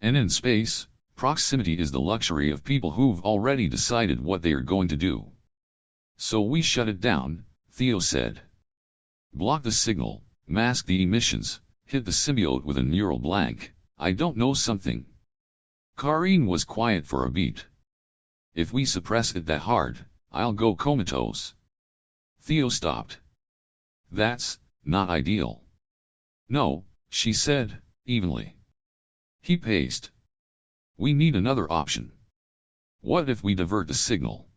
And in space, proximity is the luxury of people who've already decided what they are going to do. So we shut it down, Theo said. Block the signal, mask the emissions, hit the symbiote with a neural blank. I don't know something. Karine was quiet for a beat. If we suppress it that hard, I'll go comatose. Theo stopped. That's not ideal. No, she said, evenly. He paced. We need another option. What if we divert the signal?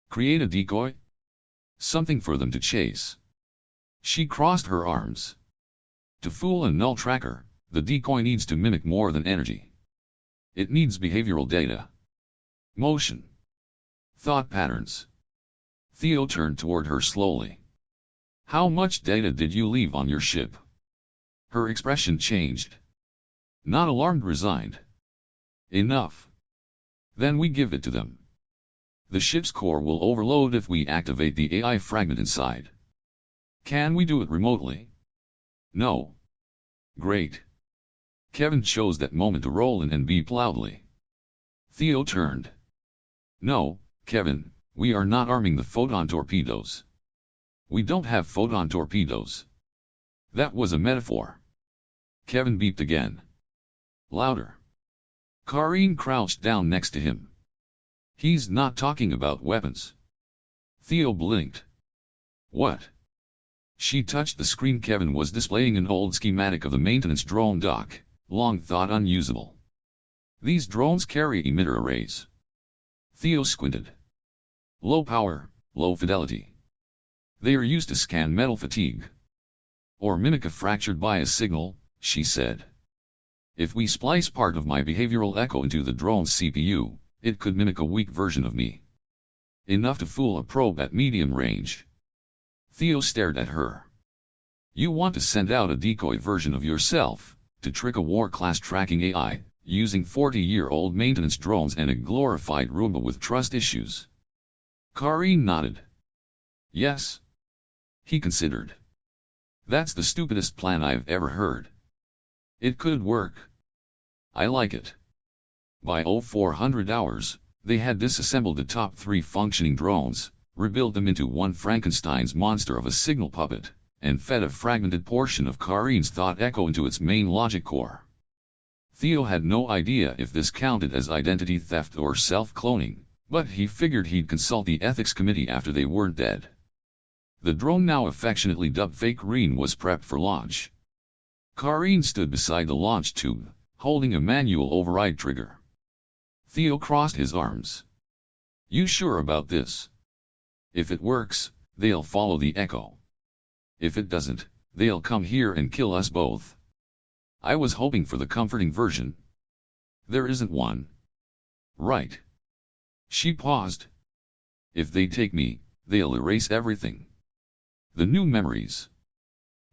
Create a decoy? Something for them to chase. She crossed her arms. To fool a null tracker, the decoy needs to mimic more than energy. It needs behavioral data. Motion. Thought patterns. Theo turned toward her slowly. How much data did you leave on your ship? Her expression changed. Not alarmed, resigned. Enough. Then we give it to them. The ship's core will overload if we activate the AI fragment inside. Can we do it remotely? No. Great. Kevin chose that moment to roll in and beep loudly. Theo turned. No, Kevin, we are not arming the photon torpedoes. We don't have photon torpedoes. That was a metaphor. Kevin beeped again. Louder. Karine crouched down next to him. He's not talking about weapons. Theo blinked. What? She touched the screen. Kevin was displaying an old schematic of the maintenance drone dock, long thought unusable. These drones carry emitter arrays. Theo squinted. Low power, low fidelity. They are used to scan metal fatigue. Or mimic a fractured bias signal, she said. If we splice part of my behavioral echo into the drone's CPU, it could mimic a weak version of me. Enough to fool a probe at medium range. Theo stared at her. You want to send out a decoy version of yourself, to trick a war-class tracking AI, using 40-year-old maintenance drones and a glorified Roomba with trust issues. Karine nodded. Yes. He considered. That's the stupidest plan I've ever heard. It could work. I like it. By 0400 hours, they had disassembled the top 3 functioning drones, rebuilt them into one Frankenstein's monster of a signal puppet, and fed a fragmented portion of Karine's thought echo into its main logic core. Theo had no idea if this counted as identity theft or self-cloning, but he figured he'd consult the ethics committee after they weren't dead. The drone, now affectionately dubbed Fake Karine, was prepped for launch. Karine stood beside the launch tube, holding a manual override trigger. Theo crossed his arms. You sure about this? If it works, they'll follow the echo. If it doesn't, they'll come here and kill us both. I was hoping for the comforting version. There isn't one. Right. She paused. If they take me, they'll erase everything. The new memories.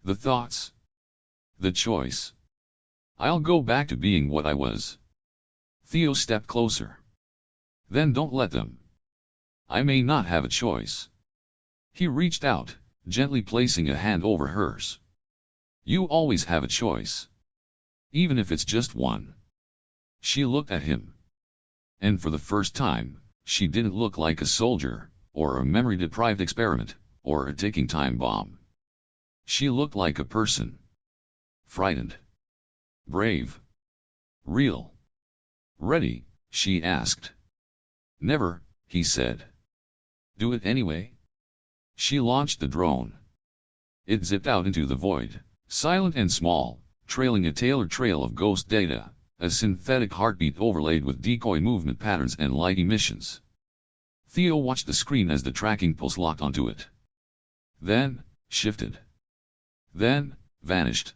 The thoughts. The choice. I'll go back to being what I was. Theo stepped closer. Then don't let them. I may not have a choice. He reached out, gently placing a hand over hers. You always have a choice. Even if it's just one. She looked at him. And for the first time, she didn't look like a soldier, or a memory-deprived experiment, or a ticking time bomb. She looked like a person. Frightened. Brave. Real. Ready, she asked. Never, he said. Do it anyway? She launched the drone. It zipped out into the void, silent and small, trailing a tailored trail of ghost data, a synthetic heartbeat overlaid with decoy movement patterns and light emissions. Theo watched the screen as the tracking pulse locked onto it. Then, shifted. Then, vanished.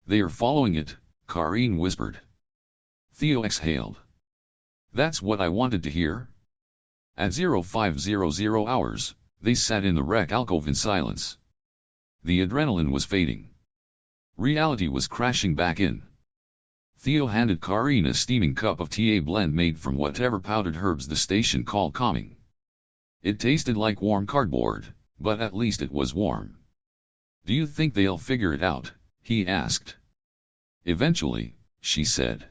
They are following it, Karine whispered. Theo exhaled. That's what I wanted to hear. At 0500 hours, they sat in the wreck alcove in silence. The adrenaline was fading. Reality was crashing back in. Theo handed Karine a steaming cup of tea blend made from whatever powdered herbs the station called calming. It tasted like warm cardboard, but at least it was warm. Do you think they'll figure it out? He asked. Eventually, she said.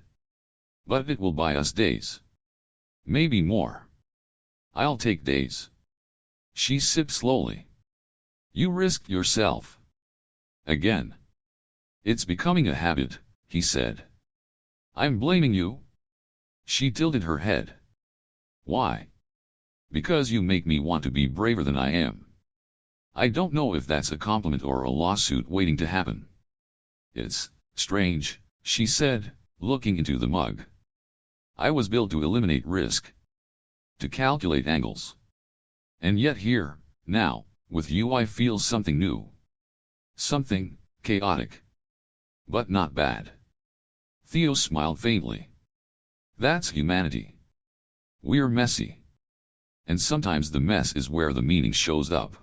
But it will buy us days. Maybe more. I'll take days. She sipped slowly. You risked yourself. Again. It's becoming a habit, he said. I'm blaming you. She tilted her head. Why? Because you make me want to be braver than I am. I don't know if that's a compliment or a lawsuit waiting to happen. It's strange, she said, looking into the mug. I was built to eliminate risk. To calculate angles. And yet here, now, with you I feel something new. Something chaotic. But not bad. Theo smiled faintly. That's humanity. We're messy. And sometimes the mess is where the meaning shows up.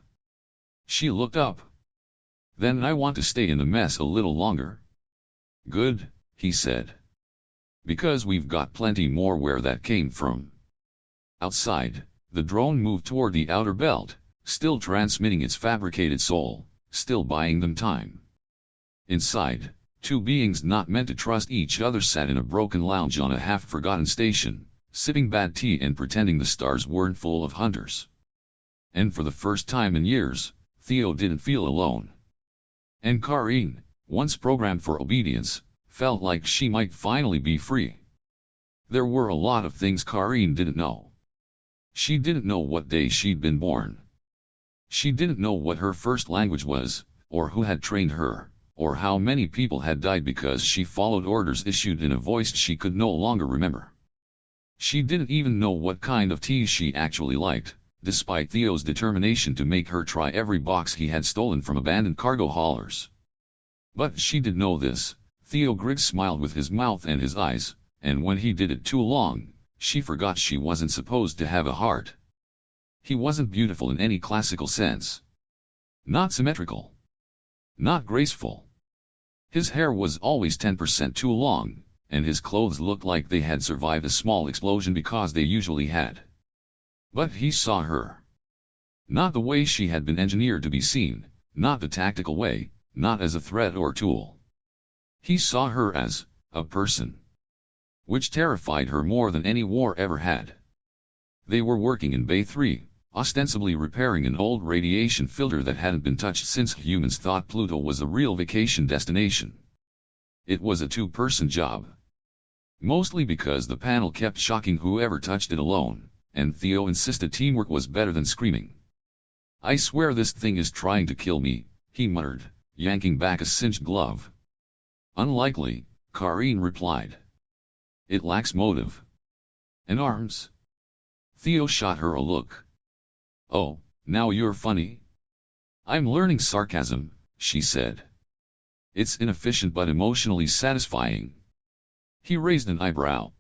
She looked up. Then I want to stay in the mess a little longer. Good, he said. Because we've got plenty more where that came from. Outside, the drone moved toward the outer belt, still transmitting its fabricated soul, still buying them time. Inside, two beings not meant to trust each other sat in a broken lounge on a half-forgotten station, sipping bad tea and pretending the stars weren't full of hunters. And for the first time in years, Theo didn't feel alone. And Karine, once programmed for obedience, felt like she might finally be free. There were a lot of things Karine didn't know. She didn't know what day she'd been born. She didn't know what her first language was, or who had trained her, or how many people had died because she followed orders issued in a voice she could no longer remember. She didn't even know what kind of tea she actually liked, despite Theo's determination to make her try every box he had stolen from abandoned cargo haulers. But she did know this. Theo Griggs smiled with his mouth and his eyes, and when he did it too long, she forgot she wasn't supposed to have a heart. He wasn't beautiful in any classical sense. Not symmetrical. Not graceful. His hair was always 10% too long, and his clothes looked like they had survived a small explosion because they usually had. But he saw her. Not the way she had been engineered to be seen, not the tactical way, not as a threat or tool. He saw her as a person. Which terrified her more than any war ever had. They were working in Bay 3, ostensibly repairing an old radiation filter that hadn't been touched since humans thought Pluto was a real vacation destination. It was a two-person job. Mostly because the panel kept shocking whoever touched it alone, and Theo insisted teamwork was better than screaming. I swear this thing is trying to kill me, he muttered, yanking back a singed glove. Unlikely, Karine replied. It lacks motive. And arms? Theo shot her a look. Oh, now you're funny. I'm learning sarcasm, she said. It's inefficient but emotionally satisfying. He raised an eyebrow.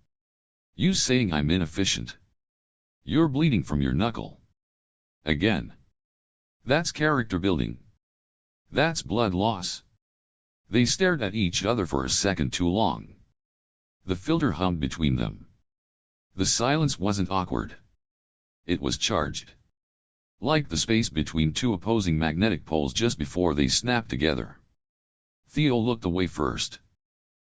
You saying I'm inefficient? You're bleeding from your knuckle. Again. That's character building. That's blood loss. They stared at each other for a second too long. The filter hummed between them. The silence wasn't awkward. It was charged. like the space between two opposing magnetic poles just before they snap together. Theo looked away first.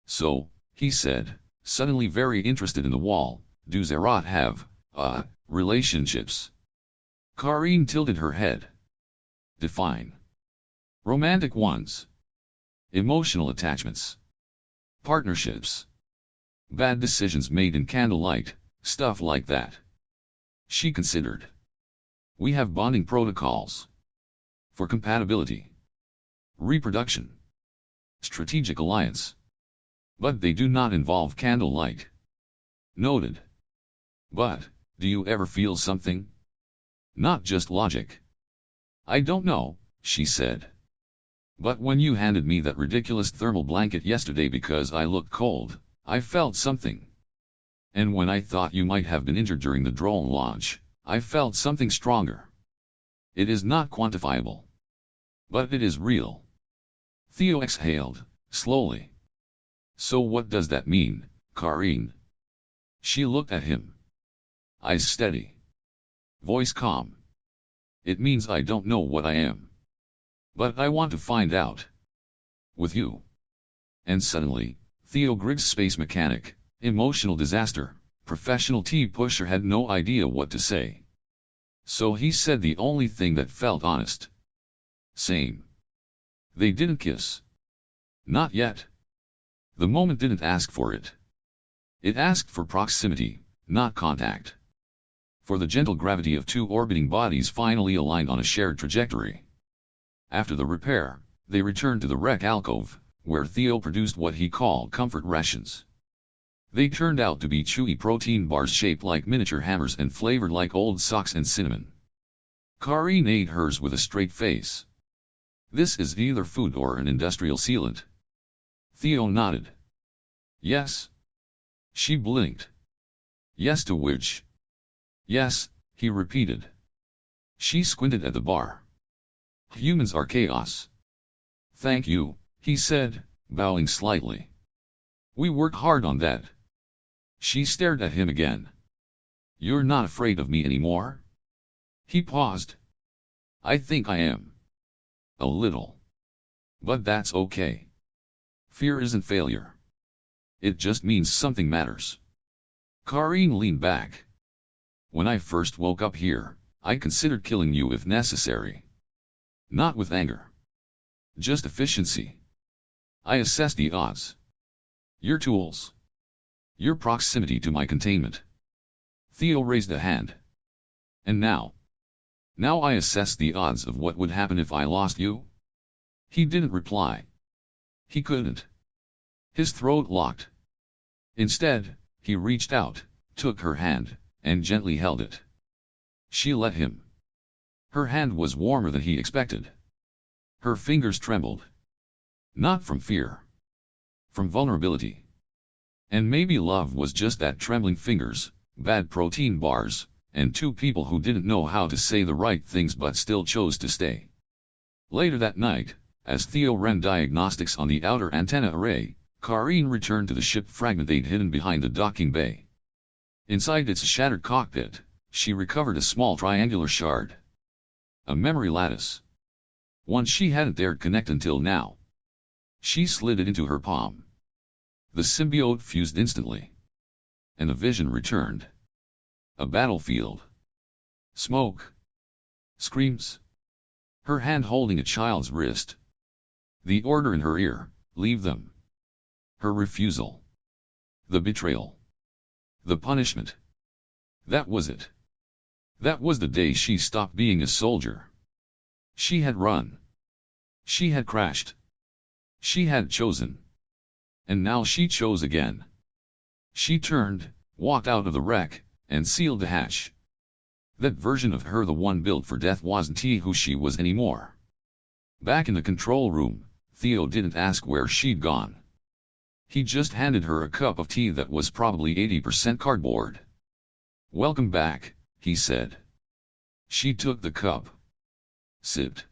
So, he said, suddenly very interested in the wall, do Zerat have, relationships? Karine tilted her head. Define. Romantic ones. Emotional attachments. Partnerships. Bad decisions made in candlelight, stuff like that. She considered. We have bonding protocols. For compatibility. Reproduction. Strategic alliance. But they do not involve candlelight. Noted. But, do you ever feel something? Not just logic. I don't know, she said. But when you handed me that ridiculous thermal blanket yesterday because I looked cold, I felt something. And when I thought you might have been injured during the drone launch, I felt something stronger. It is not quantifiable. But it is real. Theo exhaled, slowly. So what does that mean, Karine? She looked at him. Eyes steady. Voice calm. It means I don't know what I am. But I want to find out. With you. And suddenly, Theo Griggs, space mechanic, emotional disaster, professional T-pusher, had no idea what to say. So he said the only thing that felt honest. Same. They didn't kiss. Not yet. The moment didn't ask for it. It asked for proximity, not contact. For the gentle gravity of two orbiting bodies finally aligned on a shared trajectory. After the repair, they returned to the wreck alcove, where Theo produced what he called comfort rations. They turned out to be chewy protein bars shaped like miniature hammers and flavored like old socks and cinnamon. Karine ate hers with a straight face. This is either food or an industrial sealant. Theo nodded. Yes. She blinked. Yes to which? Yes, he repeated. She squinted at the bar. Humans are chaos. Thank you, he said, bowing slightly. We worked hard on that. She stared at him again. You're not afraid of me anymore? He paused. I think I am. A little. But that's okay. Fear isn't failure. It just means something matters. Karine leaned back. When I first woke up here, I considered killing you if necessary. Not with anger. Just efficiency. I assessed the odds. Your tools. Your proximity to my containment. Theo raised a hand. And now? Now I assess the odds of what would happen if I lost you? He didn't reply. He couldn't. His throat locked. Instead, he reached out, took her hand, and gently held it. She let him. Her hand was warmer than he expected. Her fingers trembled. Not from fear. From vulnerability. And maybe love was just that, trembling fingers, bad protein bars, and two people who didn't know how to say the right things but still chose to stay. Later that night, as Theo ran diagnostics on the outer antenna array, Karine returned to the ship fragment they'd hidden behind the docking bay. Inside its shattered cockpit, she recovered a small triangular shard. A memory lattice. One she hadn't dared connect until now. She slid it into her palm. The symbiote fused instantly. And the vision returned. A battlefield. Smoke. Screams. Her hand holding a child's wrist. The order in her ear, leave them. Her refusal. The betrayal. The punishment. That was it. That was the day she stopped being a soldier. She had run. She had crashed. She had chosen. And now she chose again. She turned, walked out of the wreck, and sealed the hatch. That version of her, the one built for death, wasn't who she was anymore. Back in the control room, Theo didn't ask where she'd gone. He just handed her a cup of tea that was probably 80% cardboard. Welcome back, he said. She took the cup. Sipped.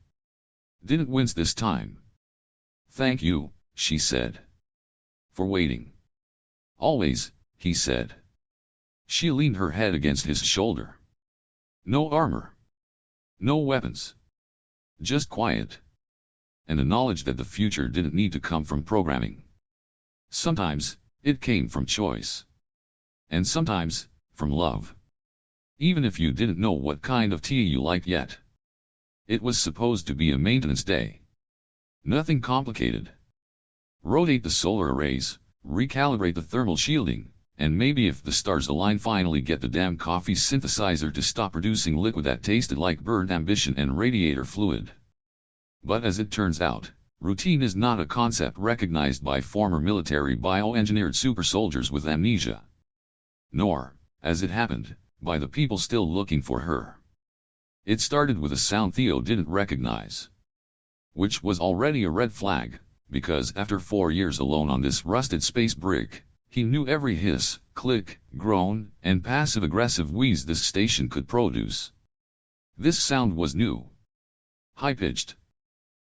Didn't wince this time. Thank you, she said. For waiting. Always, he said. She leaned her head against his shoulder. No armor. No weapons. Just quiet. And the knowledge that the future didn't need to come from programming. Sometimes, it came from choice. And sometimes, from love. Even if you didn't know what kind of tea you liked yet. It was supposed to be a maintenance day. Nothing complicated. Rotate the solar arrays, recalibrate the thermal shielding, and maybe if the stars align finally get the damn coffee synthesizer to stop producing liquid that tasted like burnt ambition and radiator fluid. But as it turns out, routine is not a concept recognized by former military bioengineered super soldiers with amnesia. Nor, as it happened, by the people still looking for her. It started with a sound Theo didn't recognize. Which was already a red flag, because after 4 years alone on this rusted space brick, he knew every hiss, click, groan, and passive-aggressive wheeze this station could produce. This sound was new. High-pitched.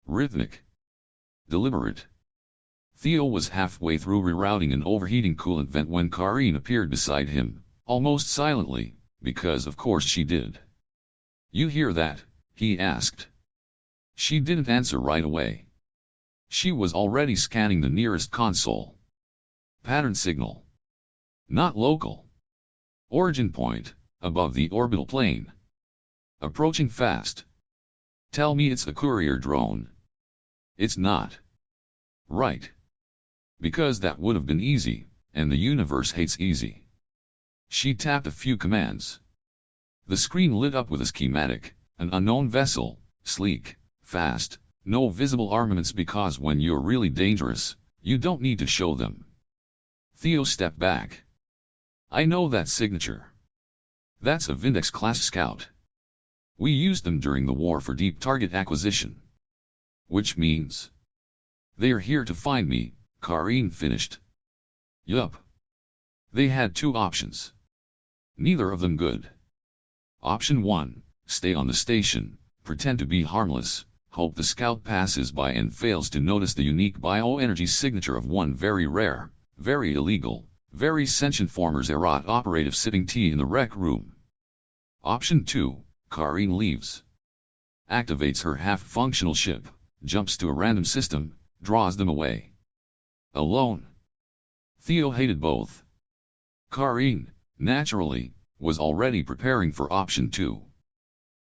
Rhythmic. Deliberate. Theo was halfway through rerouting an overheating coolant vent when Karine appeared beside him, almost silently, because of course she did. "You hear that?" he asked. She didn't answer right away. She was already scanning the nearest console. Pattern signal. Not local. Origin point, above the orbital plane. Approaching fast. Tell me it's a courier drone. It's not. Right. Because that would have been easy, and the universe hates easy. She tapped a few commands. The screen lit up with a schematic, an unknown vessel, sleek, fast, no visible armaments because when you're really dangerous, you don't need to show them. Theo stepped back. I know that signature. That's a Vindex-class scout. We used them during the war for deep target acquisition. Which means... They're here to find me, Karine finished. Yup. They had 2 options. Neither of them good. Option 1, stay on the station, pretend to be harmless, hope the scout passes by and fails to notice the unique bioenergy signature of one very rare, very illegal, very sentient former's errot operative sipping tea in the rec room. Option 2, Karine leaves. Activates her half-functional ship, jumps to a random system, draws them away. Alone. Theo hated both. Karine, naturally, was already preparing for option 2.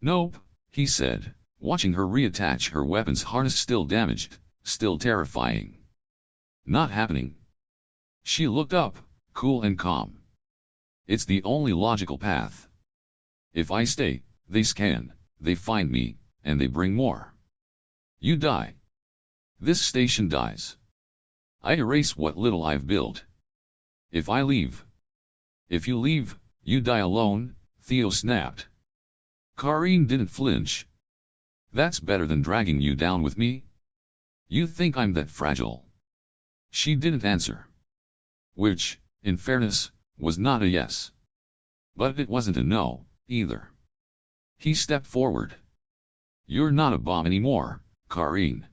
Nope, he said, watching her reattach her weapons harness still damaged, still terrifying. Not happening. She looked up, cool and calm. It's the only logical path. If I stay, they scan, they find me, and they bring more. You die. This station dies. I erase what little I've built. If I leave. If you leave, you die alone, Theo snapped. Karine didn't flinch. That's better than dragging you down with me? You think I'm that fragile? She didn't answer. Which, in fairness, was not a yes. But it wasn't a no, either. He stepped forward. You're not a bomb anymore, Karine.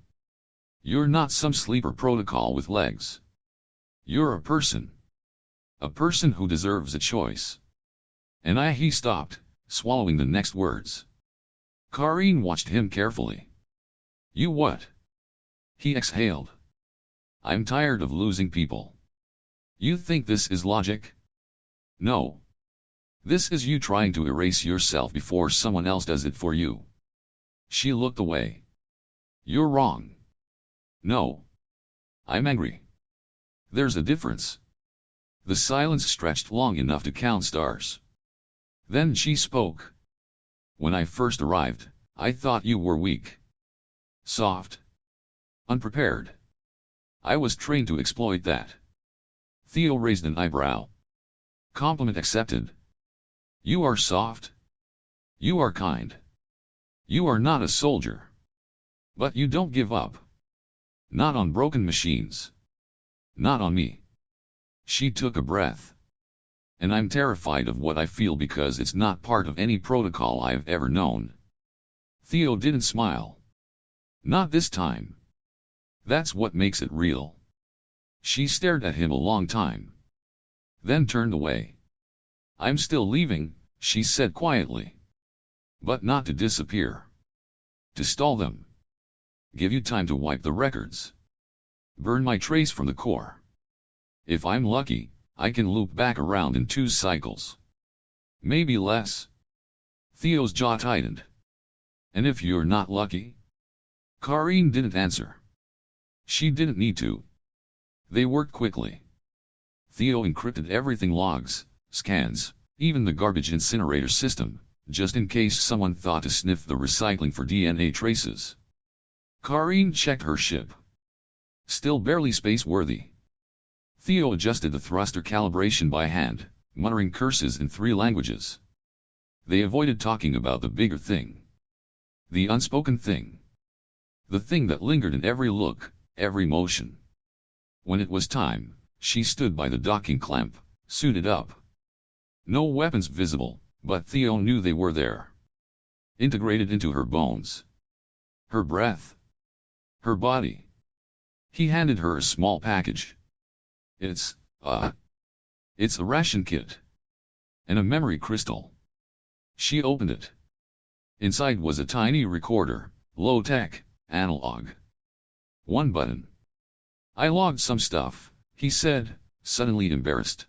You're not some sleeper protocol with legs. You're a person. A person who deserves a choice. And he stopped, swallowing the next words. Karine watched him carefully. You what? He exhaled. I'm tired of losing people. You think this is logic? No. This is you trying to erase yourself before someone else does it for you. She looked away. You're wrong. No. I'm angry. There's a difference. The silence stretched long enough to count stars. Then she spoke. When I first arrived, I thought you were weak. Soft. Unprepared. I was trained to exploit that. Theo raised an eyebrow. Compliment accepted. You are soft. You are kind. You are not a soldier. But you don't give up. Not on broken machines. Not on me. She took a breath. And I'm terrified of what I feel because it's not part of any protocol I've ever known. Theo didn't smile. Not this time. That's what makes it real. She stared at him a long time. Then turned away. I'm still leaving, she said quietly. But not to disappear. To stall them. Give you time to wipe the records. Burn my trace from the core. If I'm lucky, I can loop back around in 2 cycles. Maybe less. Theo's jaw tightened. And if you're not lucky? Karine didn't answer. She didn't need to. They worked quickly. Theo encrypted everything: logs, scans, even the garbage incinerator system, just in case someone thought to sniff the recycling for DNA traces. Karine checked her ship. Still barely space-worthy. Theo adjusted the thruster calibration by hand, muttering curses in 3 languages. They avoided talking about the bigger thing. The unspoken thing. The thing that lingered in every look, every motion. When it was time, she stood by the docking clamp, suited up. No weapons visible, but Theo knew they were there. Integrated into her bones. Her breath. Her body. He handed her a small package. It's a ration kit. And a memory crystal. She opened it. Inside was a tiny recorder, low-tech, analog. 1 button. I logged some stuff, he said, suddenly embarrassed.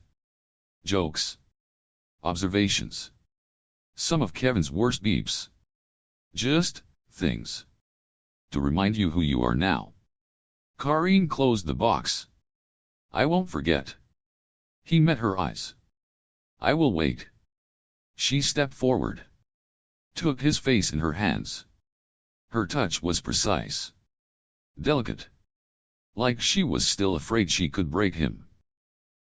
Jokes. Observations. Some of Kevin's worst beeps. Just things. To remind you who you are now. Karine closed the box. I won't forget. He met her eyes. I will wait. She stepped forward. Took his face in her hands. Her touch was precise. Delicate. Like she was still afraid she could break him.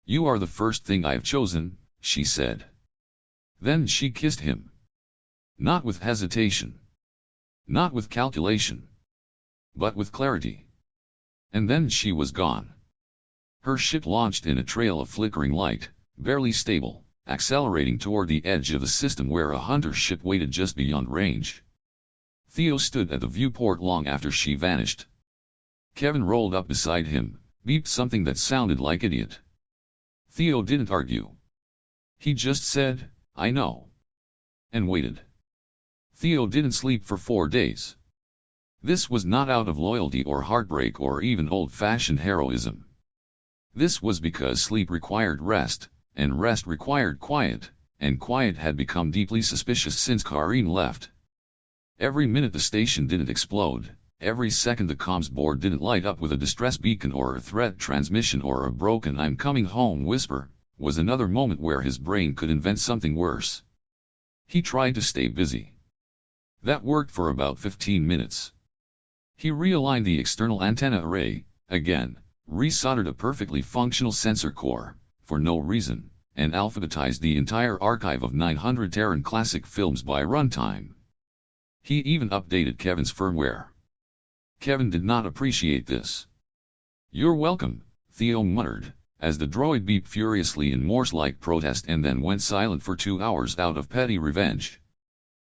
You are the first thing I've chosen, she said. Then she kissed him. Not with hesitation. Not with calculation. But with clarity. And then she was gone. Her ship launched in a trail of flickering light, barely stable, accelerating toward the edge of the system where a hunter ship waited just beyond range. Theo stood at the viewport long after she vanished. Kevin rolled up beside him, beeped something that sounded like idiot. Theo didn't argue. He just said, I know. And waited. Theo didn't sleep for 4 days. This was not out of loyalty or heartbreak or even old-fashioned heroism. This was because sleep required rest, and rest required quiet, and quiet had become deeply suspicious since Karine left. Every minute the station didn't explode, every second the comms board didn't light up with a distress beacon or a threat transmission or a broken "I'm coming home" whisper, was another moment where his brain could invent something worse. He tried to stay busy. That worked for about 15 minutes. He realigned the external antenna array, again, resoldered a perfectly functional sensor core, for no reason, and alphabetized the entire archive of 900 Terran classic films by runtime. He even updated Kevin's firmware. Kevin did not appreciate this. You're welcome, Theo muttered, as the droid beeped furiously in Morse-like protest and then went silent for 2 hours out of petty revenge.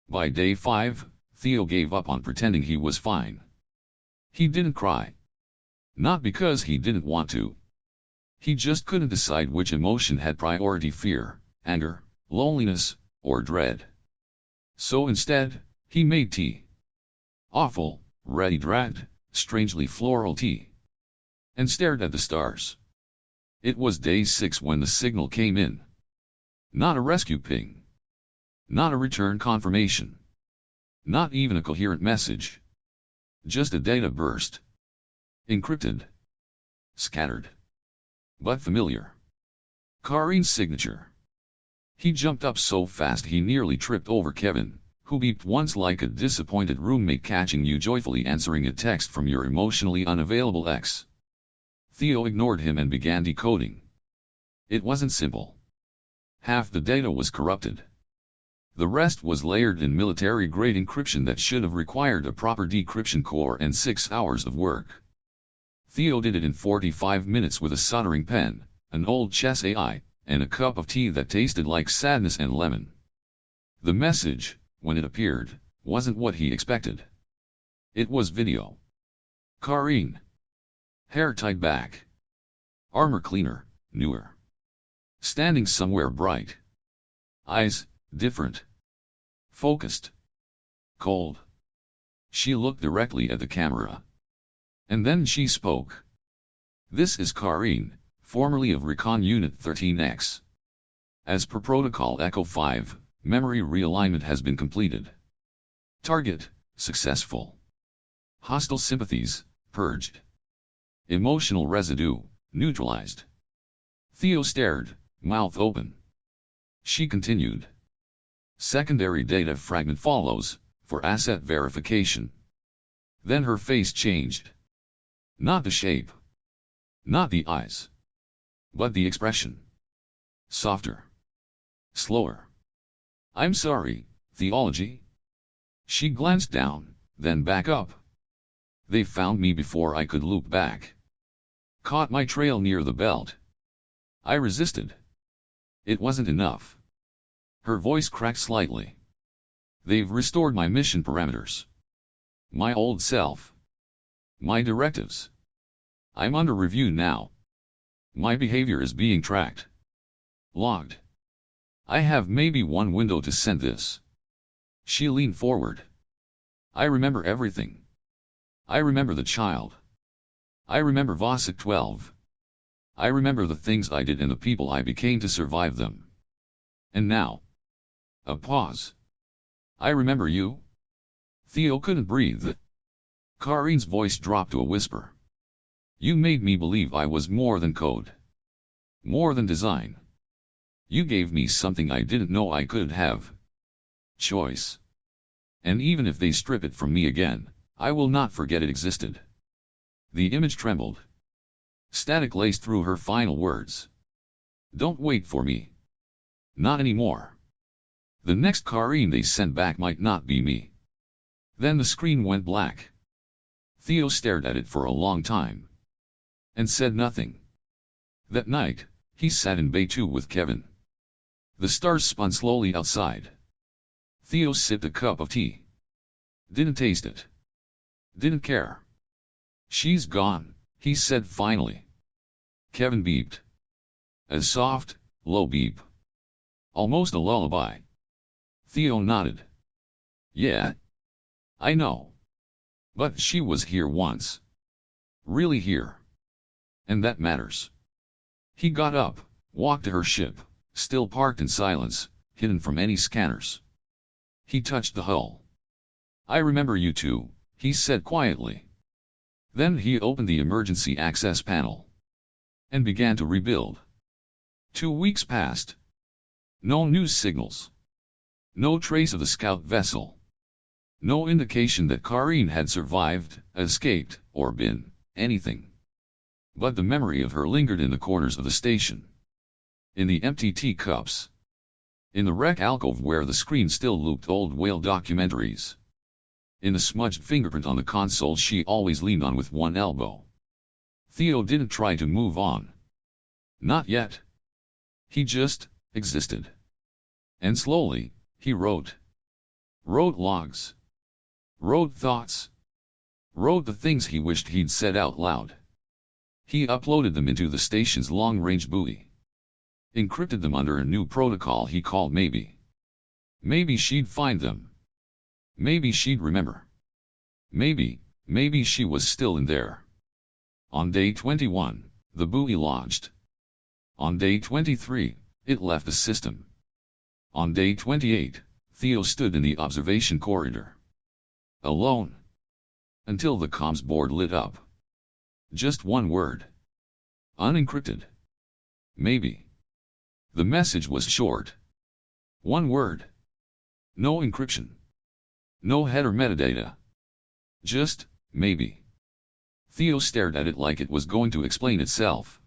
By day 5, Theo gave up on pretending he was fine. He didn't cry. Not because he didn't want to. He just couldn't decide which emotion had priority: fear, anger, loneliness, or dread. So instead, he made tea. Awful, ready-dragged, strangely floral tea. And stared at the stars. It was day 6 when the signal came in. Not a rescue ping. Not a return confirmation. Not even a coherent message. Just a data burst. Encrypted. Scattered. But familiar. Karine's signature. He jumped up so fast he nearly tripped over Kevin, who beeped once like a disappointed roommate catching you joyfully answering a text from your emotionally unavailable ex. Theo ignored him and began decoding. It wasn't simple. Half the data was corrupted. The rest was layered in military-grade encryption that should have required a proper decryption core and 6 hours of work. Theo did it in 45 minutes with a soldering pen, an old chess AI, and a cup of tea that tasted like sadness and lemon. The message, when it appeared, wasn't what he expected. It was video. Karine. Hair tied back. Armor cleaner, newer. Standing somewhere bright. Eyes, different. Focused. Cold. She looked directly at the camera. And then she spoke. This is Karine, formerly of Recon Unit 13X. As per Protocol Echo 5, memory realignment has been completed. Target, successful. Hostile sympathies, purged. Emotional residue, neutralized. Theo stared, mouth open. She continued. Secondary data fragment follows, for asset verification. Then her face changed. Not the shape. Not the eyes. But the expression. Softer. Slower. I'm sorry, theology. She glanced down, then back up. They found me before I could loop back. Caught my trail near the belt. I resisted. It wasn't enough. Her voice cracked slightly. They've restored my mission parameters. My old self. My directives. I'm under review now. My behavior is being tracked. Logged. I have maybe one window to send this. She leaned forward. I remember everything. I remember the child. I remember Vosik 12. I remember the things I did and the people I became to survive them. And now. A pause. I remember you. Theo couldn't breathe. Karine's voice dropped to a whisper. You made me believe I was more than code. More than design. You gave me something I didn't know I could have. Choice. And even if they strip it from me again, I will not forget it existed. The image trembled. Static laced through her final words. Don't wait for me. Not anymore. The next Karine they sent back might not be me. Then the screen went black. Theo stared at it for a long time. And said nothing. That night, he sat in Bay 2 with Kevin. The stars spun slowly outside. Theo sipped a cup of tea. Didn't taste it. Didn't care. She's gone, he said finally. Kevin beeped. A soft, low beep. Almost a lullaby. Theo nodded. Yeah. I know. But she was here once. Really here. And that matters. He got up, walked to her ship, still parked in silence, hidden from any scanners. He touched the hull. I remember you too, he said quietly. Then he opened the emergency access panel. And began to rebuild. 2 weeks passed. No news signals. No trace of the scout vessel. No indication that Karine had survived, escaped, or been anything. But the memory of her lingered in the corners of the station. In the empty teacups. In the wreck alcove where the screen still looped old whale documentaries. In the smudged fingerprint on the console she always leaned on with one elbow. Theo didn't try to move on. Not yet. He just existed. And slowly, he wrote. Wrote logs. Wrote thoughts. Wrote the things he wished he'd said out loud. He uploaded them into the station's long-range buoy. Encrypted them under a new protocol he called Maybe. Maybe she'd find them. Maybe she'd remember. Maybe she was still in there. On day 21, the buoy launched. On day 23, it left the system. On day 28, Theo stood in the observation corridor. Alone. Until the comms board lit up. Just one word. Unencrypted. Maybe. The message was short. One word. No encryption. No header metadata. Just, maybe. Theo stared at it like it was going to explain itself.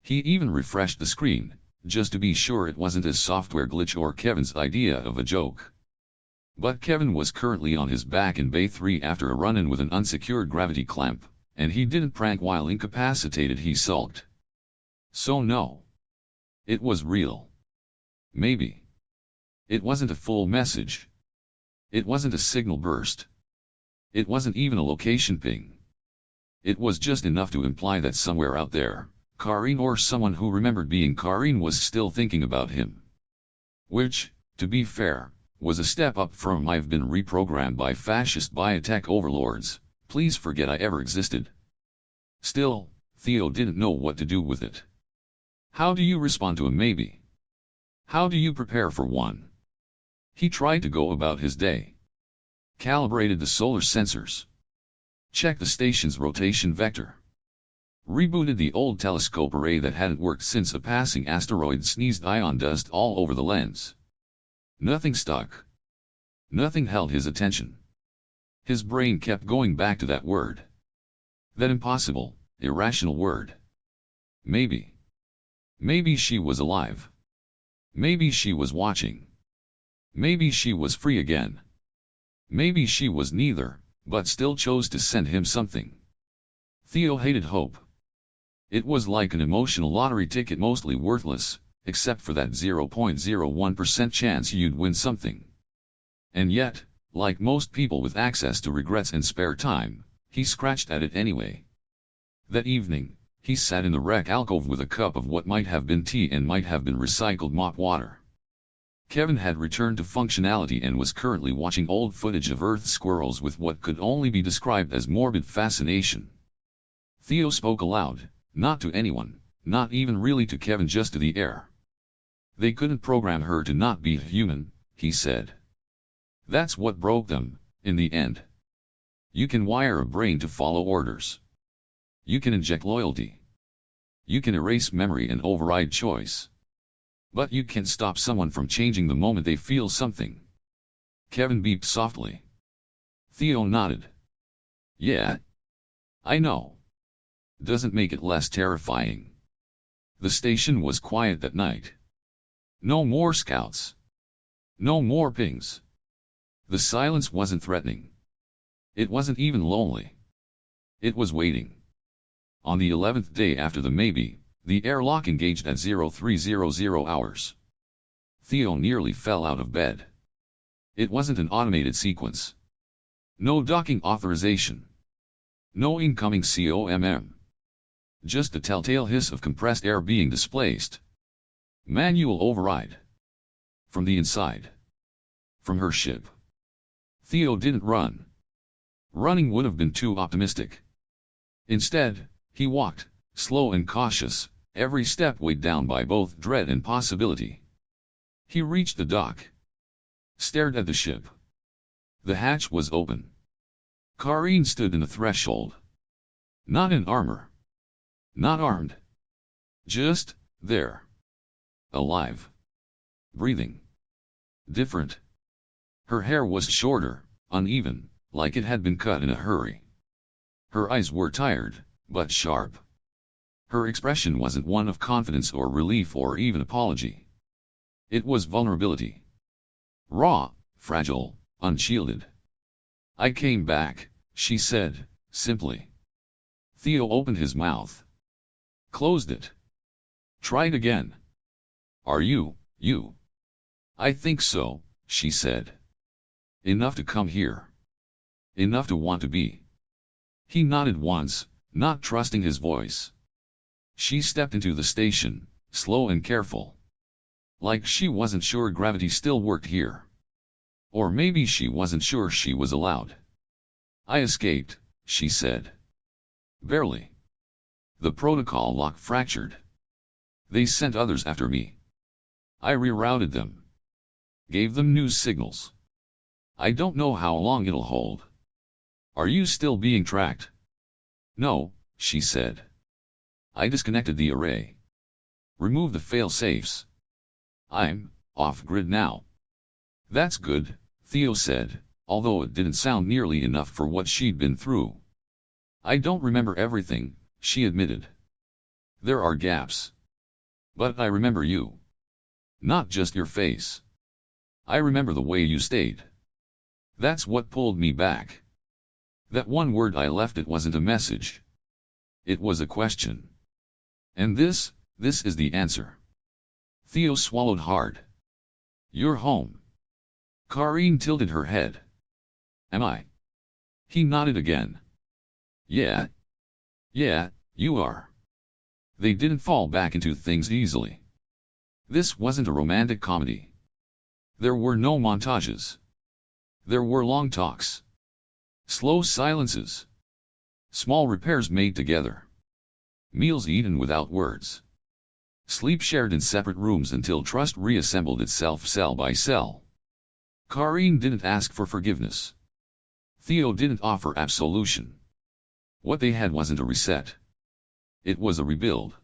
He even refreshed the screen, just to be sure it wasn't a software glitch or Kevin's idea of a joke. But Kevin was currently on his back in Bay 3 after a run-in with an unsecured gravity clamp, and he didn't prank while incapacitated, he sulked. So no. It was real. Maybe. It wasn't a full message. It wasn't a signal burst. It wasn't even a location ping. It was just enough to imply that somewhere out there, Karine or someone who remembered being Karine was still thinking about him. Which, to be fair, was a step up from I've been reprogrammed by fascist biotech overlords, please forget I ever existed. Still, Theo didn't know what to do with it. How do you respond to a maybe? How do you prepare for one? He tried to go about his day. Calibrated the solar sensors. Checked the station's rotation vector. Rebooted the old telescope array that hadn't worked since a passing asteroid sneezed ion dust all over the lens. Nothing stuck. Nothing held his attention. His brain kept going back to that word. That impossible, irrational word. Maybe. Maybe she was alive. Maybe she was watching. Maybe she was free again. Maybe she was neither, but still chose to send him something. Theo hated hope. It was like an emotional lottery ticket, mostly worthless, except for that 0.01% chance you'd win something. And yet, like most people with access to regrets and spare time, he scratched at it anyway. That evening, he sat in the rec alcove with a cup of what might have been tea and might have been recycled mop water. Kevin had returned to functionality and was currently watching old footage of Earth squirrels with what could only be described as morbid fascination. Theo spoke aloud, not to anyone, not even really to Kevin, just to the air. They couldn't program her to not be human, he said. That's what broke them, in the end. You can wire a brain to follow orders. You can inject loyalty. You can erase memory and override choice. But you can't stop someone from changing the moment they feel something. Kevin beeped softly. Theo nodded. Yeah. I know. Doesn't make it less terrifying. The station was quiet that night. No more scouts. No more pings. The silence wasn't threatening. It wasn't even lonely. It was waiting. On the 11th day after the maybe, the airlock engaged at 0300 hours. Theo nearly fell out of bed. It wasn't an automated sequence. No docking authorization. No incoming COMM. Just a telltale hiss of compressed air being displaced. Manual override. From the inside. From her ship. Theo didn't run. Running would have been too optimistic. Instead, he walked, slow and cautious, every step weighed down by both dread and possibility. He reached the dock. Stared at the ship. The hatch was open. Karine stood in the threshold. Not in armor. Not armed. Just, there. Alive. Breathing. Different. Her hair was shorter, uneven, like it had been cut in a hurry. Her eyes were tired, but sharp. Her expression wasn't one of confidence or relief or even apology. It was vulnerability. Raw, fragile, unshielded. I came back, she said, simply. Theo opened his mouth. Closed it. Tried again. Are you? I think so, she said. Enough to come here. Enough to want to be. He nodded once, not trusting his voice. She stepped into the station, slow and careful. Like she wasn't sure gravity still worked here. Or maybe she wasn't sure she was allowed. I escaped, she said. Barely. The protocol lock fractured. They sent others after me. I rerouted them. Gave them new signals. I don't know how long it'll hold. Are you still being tracked? No, she said. I disconnected the array. Removed the fail-safes. I'm off-grid now. That's good, Theo said, although it didn't sound nearly enough for what she'd been through. I don't remember everything, she admitted. There are gaps. But I remember you. Not just your face. I remember the way you stayed. That's what pulled me back. That one word I left, it wasn't a message. It was a question. And this is the answer. Theo swallowed hard. You're home. Karine tilted her head. Am I? He nodded again. Yeah, you are. They didn't fall back into things easily. This wasn't a romantic comedy. There were no montages. There were long talks. Slow silences. Small repairs made together. Meals eaten without words. Sleep shared in separate rooms until trust reassembled itself cell by cell. Karine didn't ask for forgiveness. Theo didn't offer absolution. What they had wasn't a reset. It was a rebuild.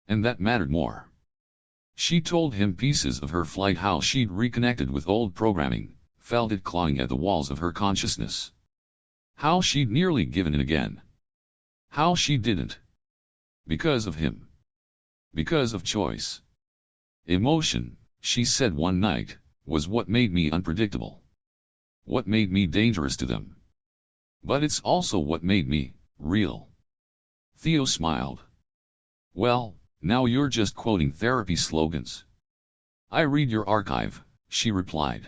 And that mattered more. She told him pieces of her flight, how she'd reconnected with old programming, felt it clawing at the walls of her consciousness. How she'd nearly given in again. How she didn't. Because of him. Because of choice. Emotion, she said one night, was what made me unpredictable. What made me dangerous to them. But it's also what made me real. Theo smiled. Well, now you're just quoting therapy slogans. I read your archive, she replied.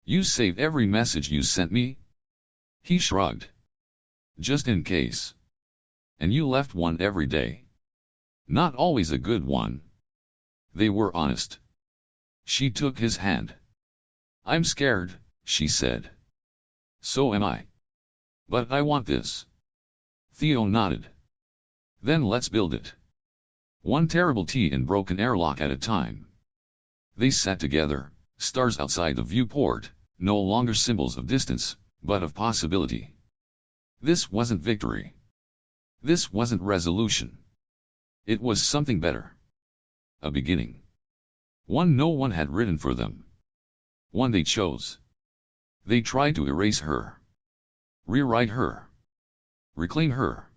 You saved every message you sent me? He shrugged. Just in case. And you left one every day. Not always a good one. They were honest. She took his hand. I'm scared, she said. So am I. But I want this. Theo nodded. Then let's build it. One terrible T and broken airlock at a time. They sat together, stars outside the viewport, no longer symbols of distance, but of possibility. This wasn't victory. This wasn't resolution. It was something better. A beginning. One no one had written for them. One they chose. They tried to erase her. Rewrite her. Reclaim her.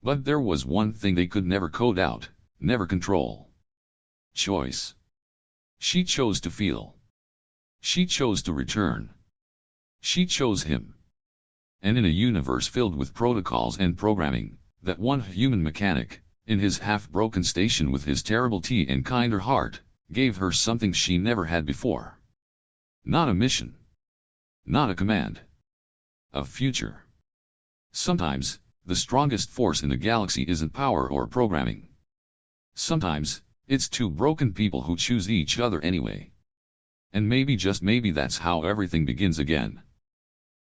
But there was one thing they could never code out, never control. Choice. She chose to feel. She chose to return. She chose him. And in a universe filled with protocols and programming, that one human mechanic, in his half-broken station with his terrible T and kinder heart, gave her something she never had before. Not a mission. Not a command. A future. Sometimes, the strongest force in the galaxy isn't power or programming. Sometimes, it's two broken people who choose each other anyway. And maybe, just maybe, that's how everything begins again.